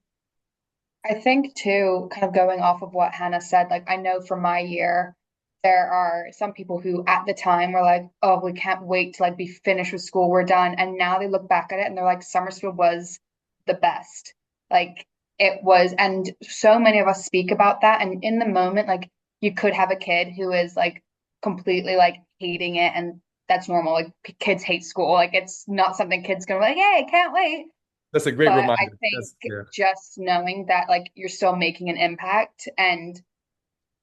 I think too, kind of going off of what Hannah said, I know from my year, there are some people who at the time were like, oh, we can't wait to be finished with school, we're done. And now they look back at it and they're like, Somersfield was the best. It was, and so many of us speak about that. And in the moment, you could have a kid who is completely like hating it, and that's normal. Like kids hate school. Like it's not something kids gonna be like, hey, can't wait. That's a great But I reminder. think That's yeah. just knowing that like you're still making an impact, and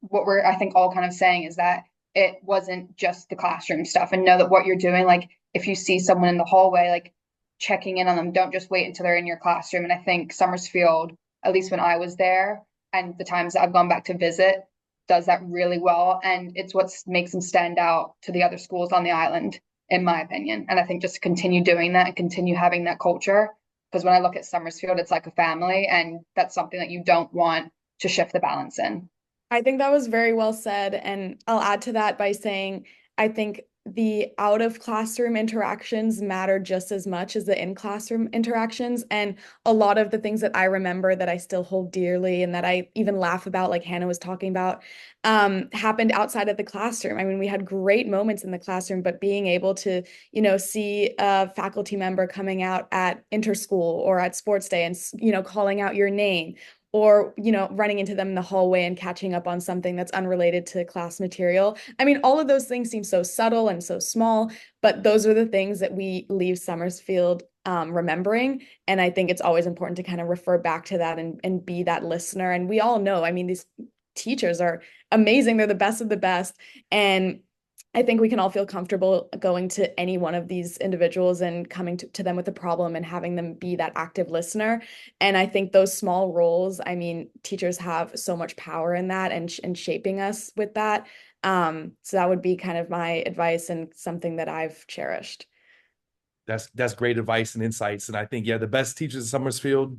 what we're I think all kind of saying is that it wasn't just the classroom stuff, and know that what you're doing, like if you see someone in the hallway, like checking in on them, don't just wait until they're in your classroom. And I think Somersfield, at least when I was there and the times that I've gone back to visit, does that really well. And it's what makes them stand out to the other schools on the island, in my opinion. And I think just continue doing that and continue having that culture. Because when I look at Somersfield, it's like a family, and that's something that you don't want to shift the balance in. I think that was very well said. And I'll add to that by saying I think the out of classroom interactions matter just as much as the in classroom interactions. And a lot of the things that I remember that I still hold dearly and that I even laugh about, like Hannah was talking about, happened outside of the classroom. I mean, we had great moments in the classroom, but being able to, see a faculty member coming out at interschool or at sports day and, calling out your name, or running into them in the hallway and catching up on something that's unrelated to class material. I mean, all of those things seem so subtle and so small, but those are the things that we leave Somersfield remembering. And I think it's always important to kind of refer back to that and be that listener. And we all know, I mean, these teachers are amazing. They're the best of the best. And I think we can all feel comfortable going to any one of these individuals and coming to them with a problem and having them be that active listener. And I think those small roles, I mean, teachers have so much power in that and shaping us with that. So that would be kind of my advice and something that I've cherished. That's great advice and insights. And I think, yeah, the best teachers at Somersfield,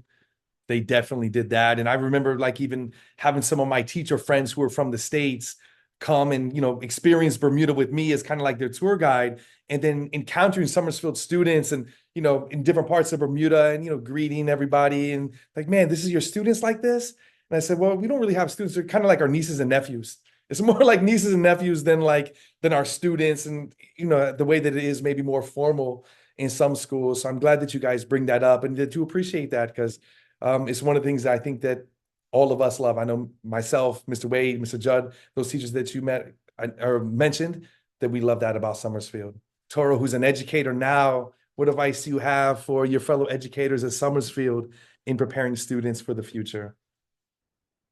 they definitely did that. And I remember like even having some of my teacher friends who were from the States come and, experience Bermuda with me as kind of like their tour guide, and then encountering Somersfield students and, in different parts of Bermuda and, greeting everybody and like, man, this is your students like this? And I said, well, we don't really have students. They're kind of like our nieces and nephews. It's more like nieces and nephews than our students. And, the way that it is maybe more formal in some schools. So I'm glad that you guys bring that up and that you appreciate that, because it's one of the things that I think that all of us love. I know myself, Mr. Wade, Mr. Judd, those teachers that you met or mentioned, that we love that about Somersfield. Toro, who's an educator now, what advice do you have for your fellow educators at Somersfield in preparing students for the future?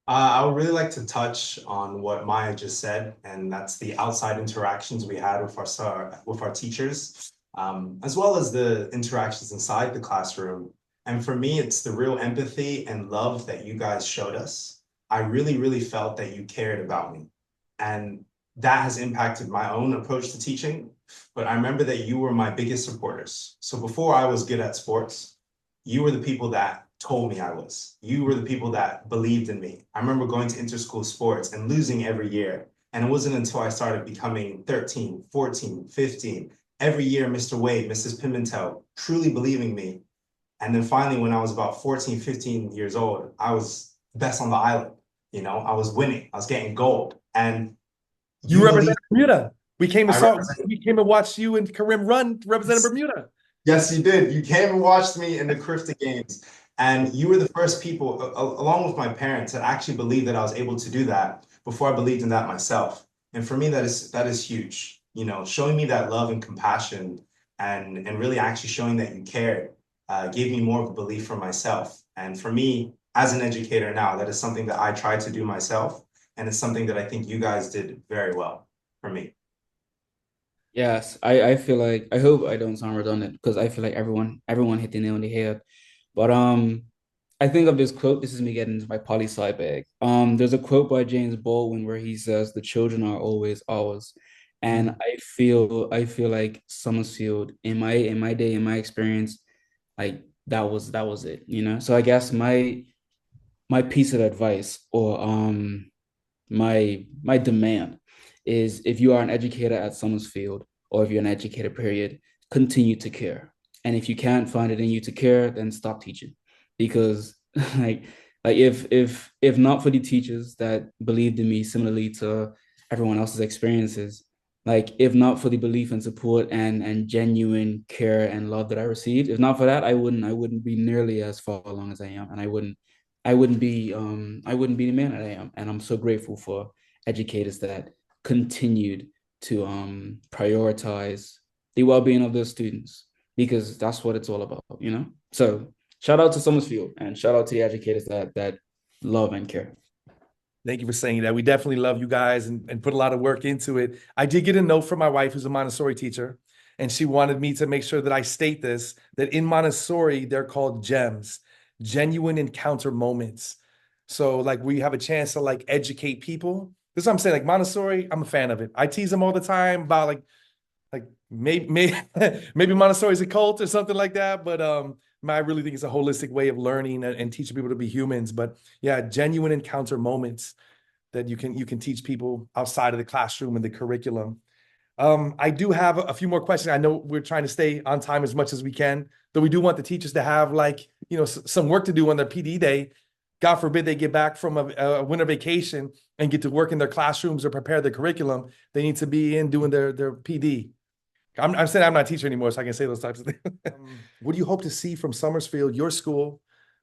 I would really like to touch on what Maya just said, and that's the outside interactions we had with our teachers, as well as the interactions inside the classroom. And for me, it's the real empathy and love that you guys showed us. I really, really felt that you cared about me. And that has impacted my own approach to teaching. But I remember that you were my biggest supporters. So before I was good at sports, you were the people that told me I was. You were the people that believed in me. I remember going to interschool sports and losing every year. And it wasn't until I started becoming 13, 14, 15, every year, Mr. Wade, Mrs. Pimentel, truly believing me. And then finally, when I was about 14, 15 years old, I was the best on the island. I was winning. I was getting gold. And You represent believed. Bermuda. We came and watched you and Karim run to represent Bermuda. Yes, you did. You came and watched me in the Crifta games. And you were the first people, along with my parents, that actually believed that I was able to do that before I believed in that myself. And for me, that is huge. Showing me that love and compassion and really actually showing that you cared gave me more of a belief for myself. And for me, as an educator now, that is something that I try to do myself. And it's something that I think you guys did very well for me. Yes, I feel like I hope I don't sound redundant because I feel like everyone hit the nail on the head. But I think of this quote. This is me getting into my poli sci bag. There's a quote by James Baldwin where he says, "The children are always ours," and I feel like Summerfield in my day, in my experience, like that was it. So I guess my piece of advice or my demand is, if you are an educator at Somersfield, or if you're an educator, period, continue to care. And if you can't find it in you to care, then stop teaching. Because like if not for the teachers that believed in me similarly to everyone else's experiences, like if not for the belief and support and genuine care and love that I received, if not for that, I wouldn't be nearly as far along as I am. And I wouldn't be the man that I am. And I'm so grateful for educators that continued prioritize the well-being of their students, because that's what it's all about, you know? So shout out to Somersfield and shout out to the educators that love and care. Thank you for saying that. We definitely love you guys and put a lot of work into it. I did get a note from my wife, who's a Montessori teacher, and she wanted me to make sure that I state this, that in Montessori, they're called GEMs, genuine encounter moments. So like we have a chance to like educate people. This is what I'm saying. Like Montessori, I'm a fan of it. I tease them all the time about like maybe Montessori is a cult or something like that. But I really think it's a holistic way of learning and teaching people to be humans. But yeah, genuine encounter moments that you can teach people outside of the classroom and the curriculum. I do have a few more questions. I know we're trying to stay on time as much as we can, but we do want the teachers to have like, some work to do on their PD day. God forbid they get back from a winter vacation and get to work in their classrooms or prepare their curriculum. They need to be in doing their PD. I'm saying I'm not a teacher anymore, so I can say those types of things. What do you hope to see from Somersfield, your school,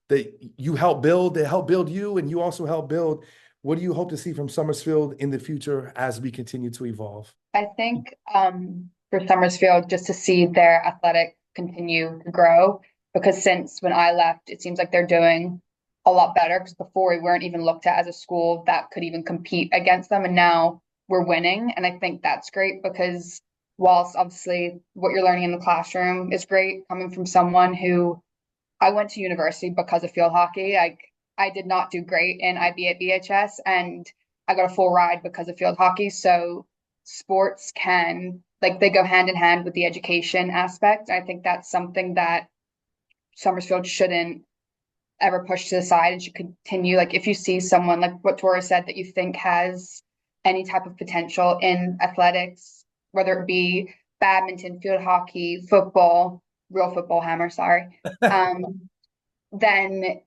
that you help build, that help build you, and you also help build? What do you hope to see from Somersfield in the future as we continue to evolve? I think for Somersfield, just to see their athletic continue to grow, because since when I left, it seems like they're doing a lot better, because before we weren't even looked at as a school that could even compete against them, and now we're winning. And I think that's great, because whilst obviously what you're learning in the classroom is great, coming from someone who, I went to university because of field hockey. I did not do great in IB at BHS, and I got a full ride because of field hockey. So sports can, like, they go hand in hand with the education aspect. I think that's something that Somersfield shouldn't ever push to the side and should continue. Like, if you see someone like what Toro said that you think has any type of potential in athletics, whether it be badminton, field hockey, football, real football hammer, sorry, then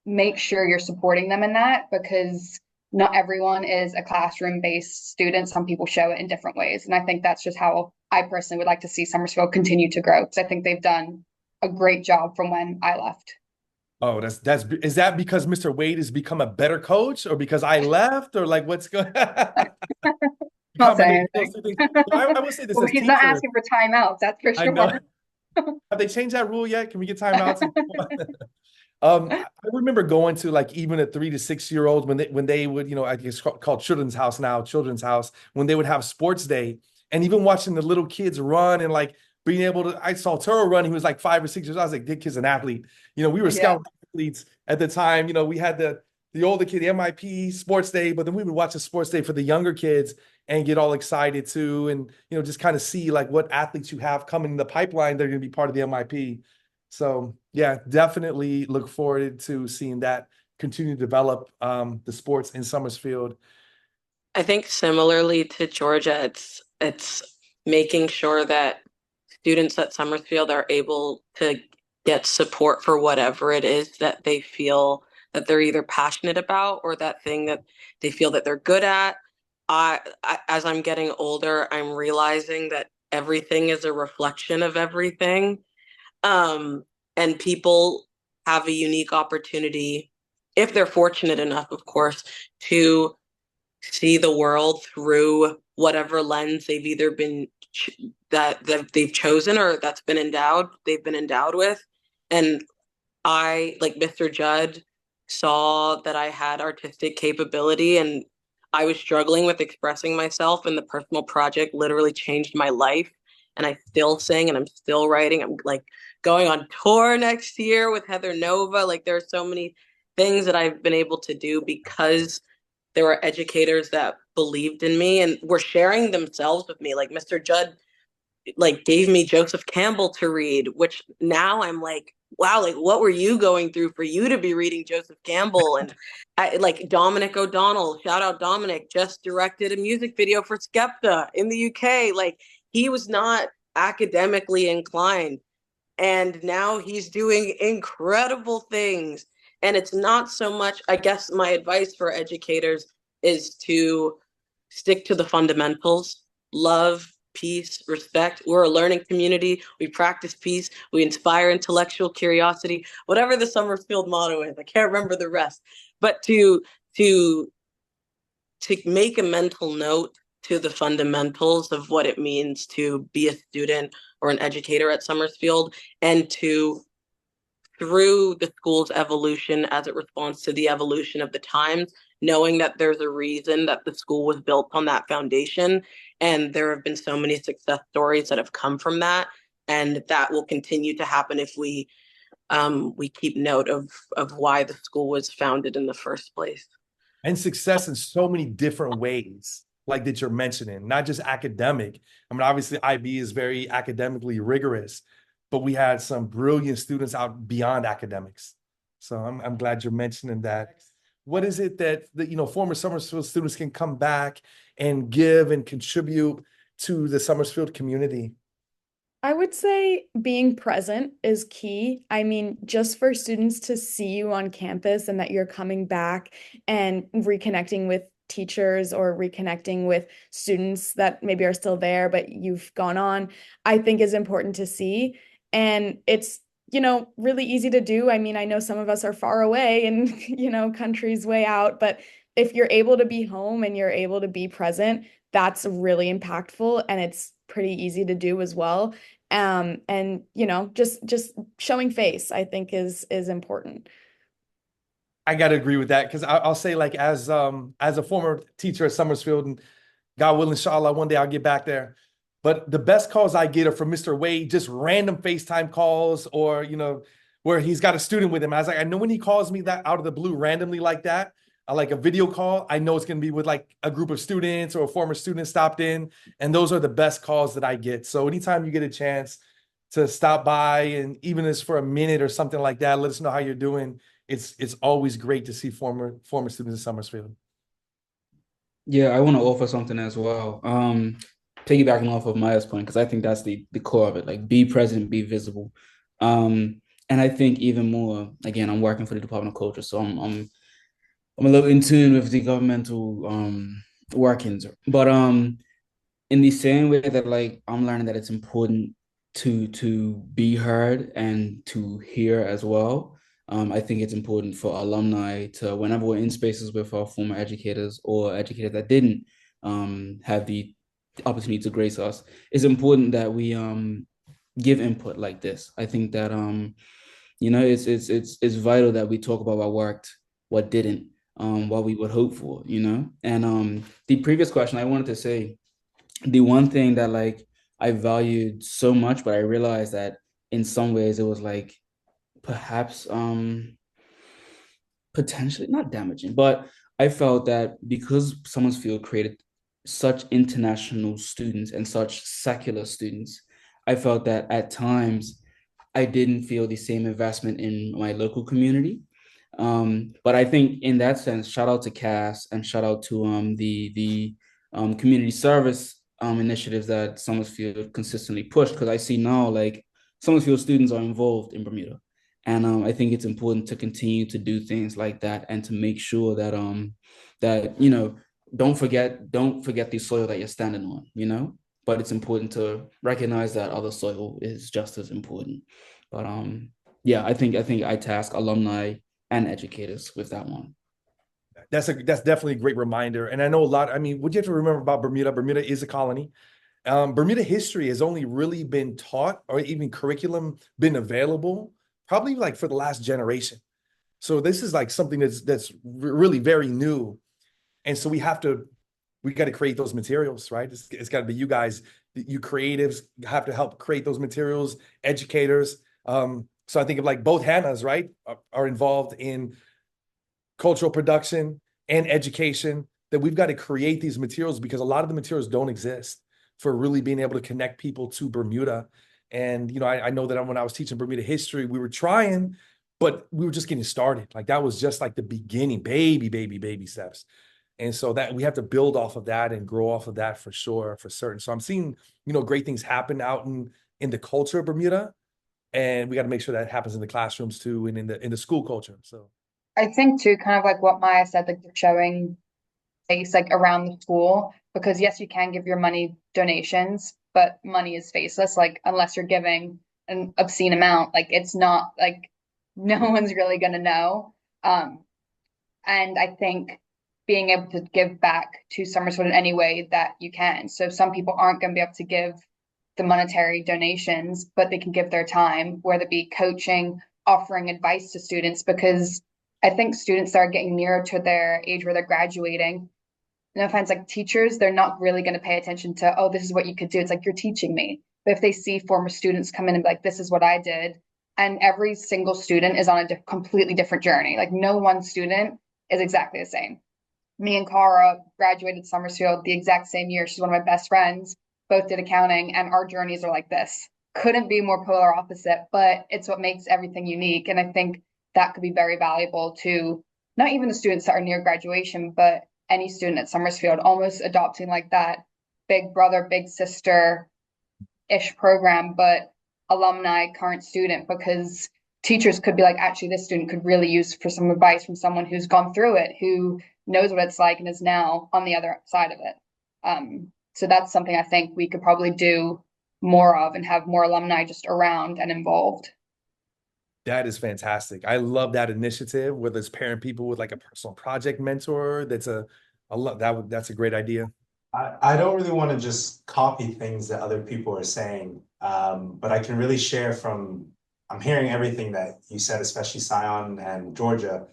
make sure you're supporting them in that, because not everyone is a classroom-based student. Some people show it in different ways. And I think that's just how I personally would like to see Somersfield continue to grow, because I think they've done a great job from when I left. Oh, is that because Mr. Wade has become a better coach, or because I left, or like what's going? Not saying anything. I will say this well, as he's teacher. not asking for timeouts, that's for I sure. know. Have they changed that rule yet? Can we get timeouts? I remember going to like even a 3 to 6 year olds when they would, I guess called Children's House now, Children's House, when they would have sports day, and even watching the little kids run and like being able to. I saw Turo run. He was like 5 or 6 years old. I was like, this kid's an athlete. We were scouting athletes at the time. We had the older kid, the MIP sports day, but then we would watch a sports day for the younger kids and get all excited too, and just kind of see like what athletes you have coming in the pipeline. They're going to be part of the MIP. So yeah, definitely look forward to seeing that continue to develop the sports in Somersfield. I think similarly to Georgia, it's making sure that students at Somersfield are able to get support for whatever it is that they feel that they're either passionate about, or that thing that they feel that they're good at. As I'm getting older, I'm realizing that everything is a reflection of everything. And people have a unique opportunity, if they're fortunate enough, of course, to see the world through whatever lens they've either been that they've chosen, or they've been endowed with. And I, like Mr. Judd, saw that I had artistic capability, and I was struggling with expressing myself, and the personal project literally changed my life. And I still sing, and I'm still writing. I'm like going on tour next year with Heather Nova. Like, there are so many things that I've been able to do because there were educators that believed in me and were sharing themselves with me. Like Mr. Judd like gave me Joseph Campbell to read, which now I'm like, wow, like what were you going through for you to be reading Joseph Campbell? And like Dominic O'Donnell, shout out Dominic, just directed a music video for Skepta in the UK. Like, he was not academically inclined, and now he's doing incredible things. And it's not so much, I guess my advice for educators is to stick to the fundamentals: love, peace, respect. We're a learning community. We practice peace. We inspire intellectual curiosity, whatever the Somersfield motto is. I can't remember the rest. But to make a mental note to the fundamentals of what it means to be a student or an educator at Somersfield, and to, through the school's evolution as it responds to the evolution of the times, knowing that there's a reason that the school was built on that foundation. And there have been so many success stories that have come from that. And that will continue to happen if we keep note of why the school was founded in the first place. And success in so many different ways, like that you're mentioning, not just academic. I mean, obviously IB is very academically rigorous, but we had some brilliant students out beyond academics. So I'm glad you're mentioning that. What is it that former Somersfield students can come back and give and contribute to the Somersfield community? I would say being present is key. I mean, just for students to see you on campus and that you're coming back and reconnecting with teachers or reconnecting with students that maybe are still there, but you've gone on, I think is important to see. And it's, really easy to do. I mean, I know some of us are far away and, countries way out, but if you're able to be home and you're able to be present, that's really impactful and it's pretty easy to do as well. And just showing face, I think is important. I got to agree with that because I'll say, like, as a former teacher at Somersfield, and God willing, inshallah, one day I'll get back there. But the best calls I get are from Mr. Wade, just random FaceTime calls, or where he's got a student with him. I was like, I know when he calls me that out of the blue randomly like that, I like a video call, I know it's going to be with like a group of students or a former student stopped in, and those are the best calls that I get. So anytime you get a chance to stop by, and even if it's for a minute or something like that, let us know how you're doing. It's always great to see former students at Somersfield. Yeah, I want to offer something as well. Piggybacking off of Maya's point, because I think that's the core of it. Like, be present, be visible. And I think even more, again, I'm working for the Department of Culture, so I'm a little in tune with the governmental workings. But in the same way that, like, I'm learning that it's important to be heard and to hear as well. I think it's important for alumni to, whenever we're in spaces with our former educators or educators that didn't have the opportunity to grace us, it's important that we give input like this. I think that it's vital that we talk about what worked, what didn't, what we would hope for, And the previous question, I wanted to say, the one thing that, like, I valued so much, but I realized that in some ways it was like perhaps potentially not damaging, but I felt that because Somersfield created such international students and such secular students, I felt that at times I didn't feel the same investment in my local community. But I think in that sense, shout out to Cass and shout out to the community service initiatives that Somersfield consistently pushed, because I see now, like, Somersfield students are involved in Bermuda. And I think it's important to continue to do things like that and to make sure that don't forget the soil that you're standing on. But it's important to recognize that other soil is just as important. But yeah, I think I task alumni and educators with that one. That's definitely a great reminder. And I know a lot. I mean, what you have to remember about Bermuda, Bermuda is a colony. Bermuda history has only really been taught, or even curriculum been available, probably like for the last generation. So this is like something that's really very new. And so we got to create those materials, right? It's got to be you guys, you creatives have to help create those materials, educators. So I think of, like, both Hanas, right, are involved in cultural production and education, that we've got to create these materials because a lot of the materials don't exist for really being able to connect people to Bermuda. And, I know that when I was teaching Bermuda history, we were trying, but we were just getting started. Like, that was just like the beginning, baby steps. And so that we have to build off of that and grow off of that for sure, for certain. So I'm seeing, great things happen out in the culture of Bermuda. And we got to make sure that happens in the classrooms too, and in the school culture. So I think too, kind of like what Maya said, like showing face like around the school, because yes, you can give your money donations, but money is faceless. Like, unless you're giving an obscene amount, like, it's not like no one's really gonna know. And I think being able to give back to Somersfield in any way that you can. So some people aren't going to be able to give the monetary donations, but they can give their time, whether it be coaching, offering advice to students, because I think students that are getting nearer to their age where they're graduating, no offense, like teachers, they're not really going to pay attention to, oh, this is what you could do. It's like, you're teaching me. But if they see former students come in and be like, this is what I did, and every single student is on a completely different journey. Like no one student is exactly the same. Me and Cara graduated Somersfield the exact same year. She's one of my best friends. Both did accounting, and our journeys are like this. Couldn't be more polar opposite, but it's what makes everything unique. And I think that could be very valuable to not even the students that are near graduation, but any student at Somersfield, almost adopting like that big brother, big sister-ish program, but alumni, current student, because teachers could be like, actually, this student could really use for some advice from someone who's gone through it, who knows what it's like and is now on the other side of it. So that's something I think we could probably do more of and have more alumni just around and involved. That is fantastic. I love that initiative, whether it's pairing people with like a personal project mentor. That's that's a great idea. I don't really want to just copy things that other people are saying, but I can really share from, I'm hearing everything that you said, especially Sion and Georgia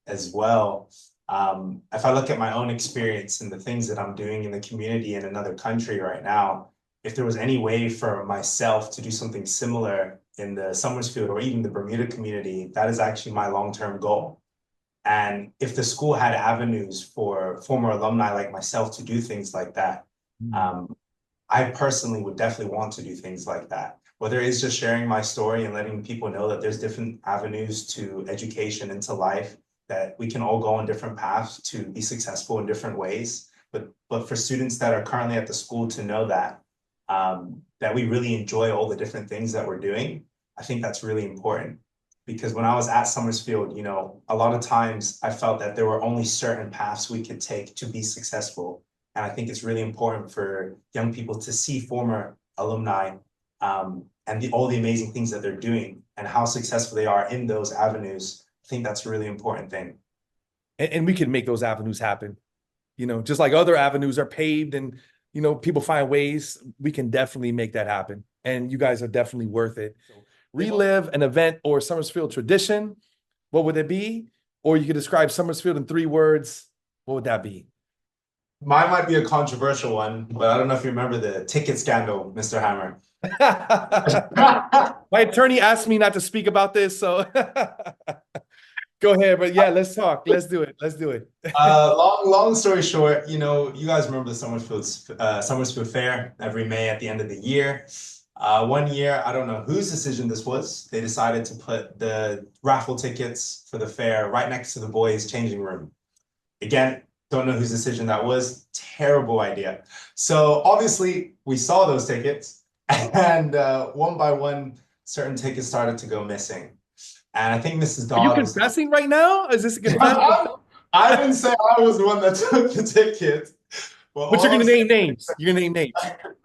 as well. If I look at my own experience and the things that I'm doing in the community in another country right now, if there was any way for myself to do something similar in the Somersfield or even the Bermuda community, that is actually my long-term goal. And if the school had avenues for former alumni like myself to do things like that, I personally would definitely want to do things like that. Whether it's just sharing my story and letting people know that there's different avenues to education into life, that we can all go on different paths to be successful in different ways. But for students that are currently at the school to know that, that we really enjoy all the different things that we're doing, I think that's really important. Because when I was at Somersfield, you know, a lot of times I felt that there were only certain paths we could take to be successful. And I think it's really important for young people to see former alumni and all the amazing things that they're doing and how successful they are in those avenues. I think that's a really important thing. And we can make those avenues happen. You know, just like other avenues are paved and, you know, people find ways, we can definitely make that happen. And you guys are definitely worth it. So, relive an event or Somersfield tradition, what would it be? Or you could describe Somersfield in 3 words, what would that be? Mine might be a controversial one, but I don't know if you remember the ticket scandal, Mr. Hammer. My attorney asked me not to speak about this, so go ahead. But yeah, let's talk. Let's do it. Let's do it. Long story short, you know, you guys remember the Somersfield Fair every May at the end of the year. One year, I don't know whose decision this was. They decided to put the raffle tickets for the fair right next to the boys' changing room. Again, don't know whose decision that was. Terrible idea. So obviously, we saw those tickets, and one by one, certain tickets started to go missing. And I think Mrs. Dodd. Are you confessing right now? Is this a confession? I didn't say I was the one that took the ticket. But you're going to name names. You're going to name names.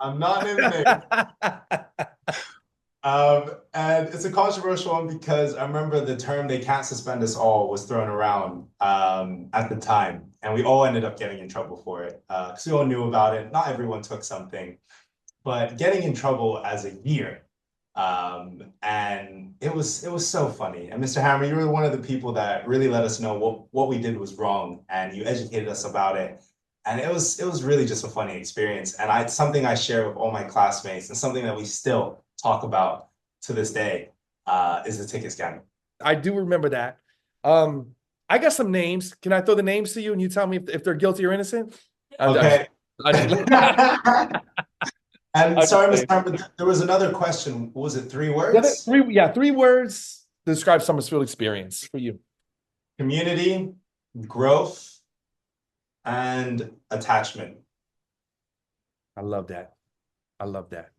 I'm not naming names. And it's a controversial one because I remember the term "they can't suspend us all" was thrown around at the time. And we all ended up getting in trouble for it because we all knew about it. Not everyone took something, but getting in trouble as a year. And it was so funny. And Mr. Hammer, you were one of the people that really let us know what we did was wrong, and you educated us about it. And it was really just a funny experience. And it's something I share with all my classmates, and something that we still talk about to this day is the ticket scandal. I do remember that. I got some names. Can I throw the names to you and you tell me if they're guilty or innocent? Okay. And sorry, Mr. Hammer, there was another question. Was it 3 words? 3 words to describe Somersfield experience for you. Community, growth, and attachment. I love that. I love that.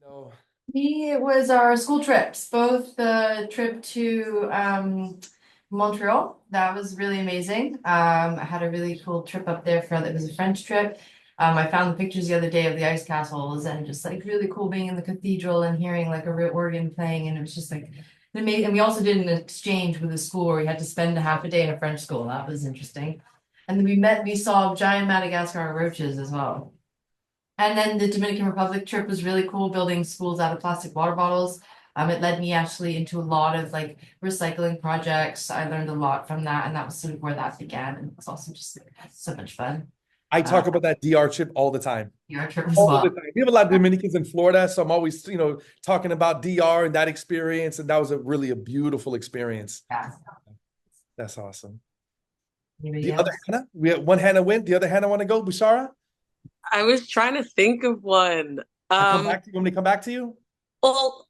Me, it was our school trips, both the trip to Montreal. That was really amazing. I had a really cool trip up there it was a French trip. I found the pictures the other day of the ice castles and just like really cool being in the cathedral and hearing like a real organ playing, and it was just like amazing. And we also did an exchange with a school where we had to spend a half a day in a French school. That was interesting. And then we saw giant Madagascar roaches as well. And then the Dominican Republic trip was really cool, building schools out of plastic water bottles. It led me actually into a lot of like recycling projects. I learned a lot from that, and that was sort of where that began. And it's also just like, so much fun. I talk about that DR trip all the time. Your trip as All the well. time. We have a lot of Dominicans in Florida, so I'm always, talking about DR and that experience, and that was really a beautiful experience. Yeah. That's awesome. Anybody The other else? Hannah, we have one Hannah win. The other Hannah want to go, Bushara? I was trying to think of one. I come back to you. Want me to come back to you? Well,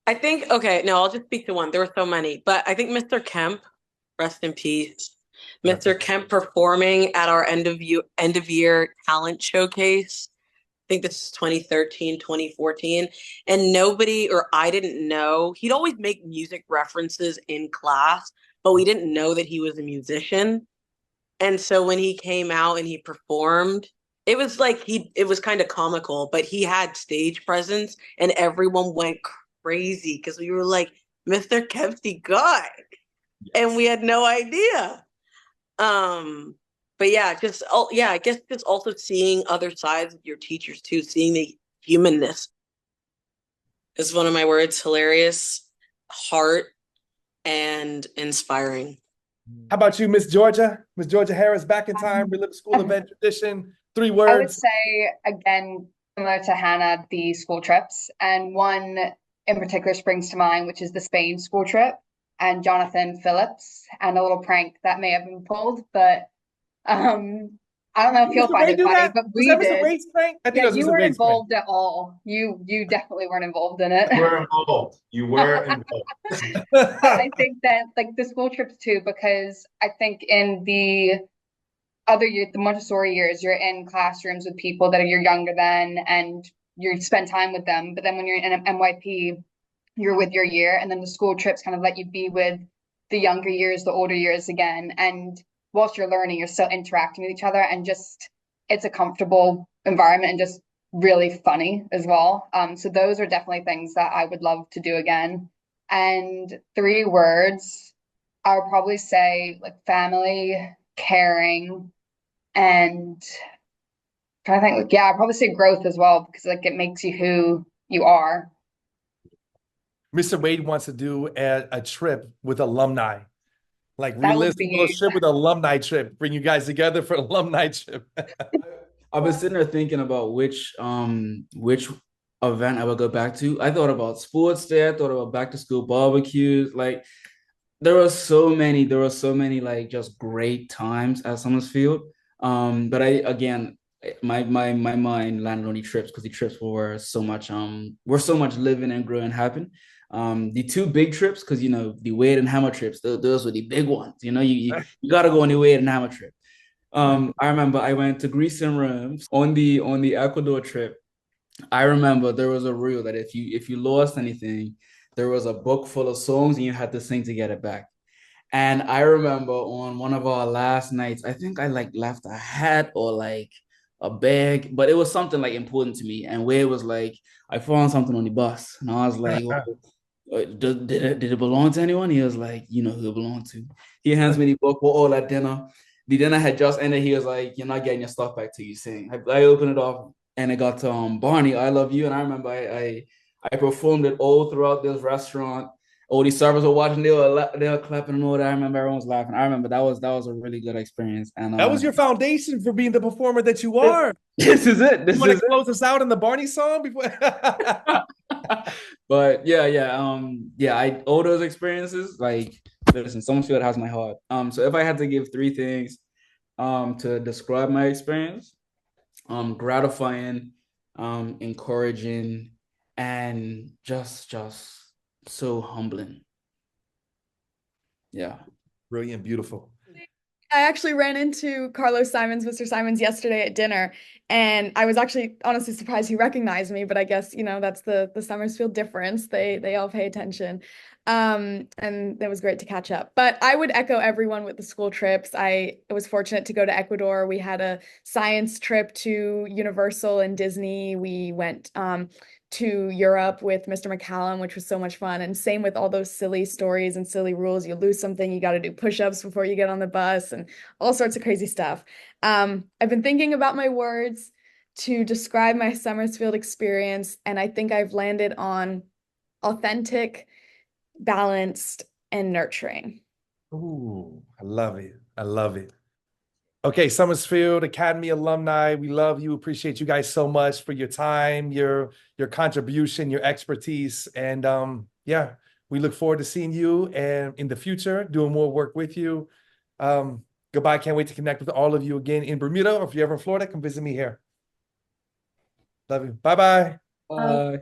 I think, okay, no, I'll just speak to one. There were so many, but I think Mr. Kemp, rest in peace. Mr. Kemp performing at our end of year talent showcase. I think this is 2013, 2014. And nobody, or I didn't know, he'd always make music references in class, but we didn't know that he was a musician. And so when he came out and he performed, it was like it was kind of comical, but he had stage presence and everyone went crazy because we were like, Mr. Kempsey God. And we had no idea. But yeah, I guess just also seeing other sides of your teachers too, seeing the humanness is one of my words, hilarious, heart, and inspiring. How about you, Miss Georgia? Miss Georgia Harris, back in time, relive school event tradition. 3 I would words. say, again, similar to Hannah, the school trips. And one in particular springs to mind, which is the Spain school trip and Jonathan Phillips and a little prank that may have been pulled. But I don't know if you'll Mr. find Ray it do funny, that? but Was we that Mr. did. Ray's prank? I think Yeah, that was you Mr. weren't Ray's prank. involved at all. You definitely weren't involved in it. You were involved. You were involved. I think that like the school trips too, because I think in the other year, the Montessori years, you're in classrooms with people that you're younger than, and you spend time with them. But then when you're in an MYP, you're with your year, and then the school trips kind of let you be with the younger years, the older years again. And whilst you're learning, you're still interacting with each other, and just it's a comfortable environment and just really funny as well. So those are definitely things that I would love to do again. And 3 words, I would probably say like family, caring, and trying to think, like, yeah, I'd probably say growth as well, because like it makes you who you are. Mr. Wade wants to do a trip with alumni, like That would relive some of those be trip with alumni trip, bring you guys together for alumni trip. I've been sitting there thinking about which event I would go back to. I thought about sports day, I thought about back to school barbecues. Like there were so many like just great times at Somersfield. But I again my mind landed on the trips because the trips were so much living and growing happen. The 2 big trips, because the Wade and Hammer trips, those were the big ones. You gotta go on the Wade and Hammer trip. I remember I went to Greece and Rome on the Ecuador trip. I remember there was a rule that if you lost anything, there was a book full of songs and you had to sing to get it back. And I remember on one of our last nights, I think I like left a hat or like a bag, but it was something like important to me. And where it was like, I found something on the bus, and I was like, "Oh, did it belong to anyone?" He was like, "You know who it belonged to." He hands me the book. We're all at dinner. The dinner had just ended. He was like, "You're not getting your stuff back till you sing." I opened it up and it got to Barney, I Love You. And I remember I performed it all throughout this restaurant. All the servers were watching, they were clapping and all that. I remember everyone was laughing. I remember that was a really good experience. And That was your foundation for being the performer that you are. this is it. You want to close us out in the Barney song before? But yeah, I all those experiences, like, listen, Somersfield has my heart. So if I had to give 3 things to describe my experience, gratifying, encouraging, and just so humbling. Yeah. Brilliant, beautiful. I actually ran into Carlos Symonds, Mr. Symonds, yesterday at dinner, and I was actually honestly surprised he recognized me, but I guess, that's the Somersfield difference. They all pay attention. And it was great to catch up. But I would echo everyone with the school trips. I was fortunate to go to Ecuador. We had a science trip to Universal and Disney. We went to Europe with Mr. McCallum, which was so much fun. And same with all those silly stories and silly rules. You lose something, you got to do push-ups before you get on the bus and all sorts of crazy stuff. I've been thinking about my words to describe my Somersfield experience, and I think I've landed on authentic, balanced, and nurturing. Ooh, I love it. I love it. Okay, Somersfield Academy alumni, we love you. Appreciate you guys so much for your time, your contribution, your expertise, and yeah, we look forward to seeing you and in the future, doing more work with you. Goodbye. Can't wait to connect with all of you again in Bermuda, or if you're ever in Florida, come visit me here. Love you. Bye-bye. Bye.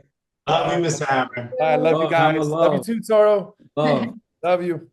Love you, Mr. Hammer. I love you Love, Hammer, guys. Love you love. too, Toro. Love. Love you.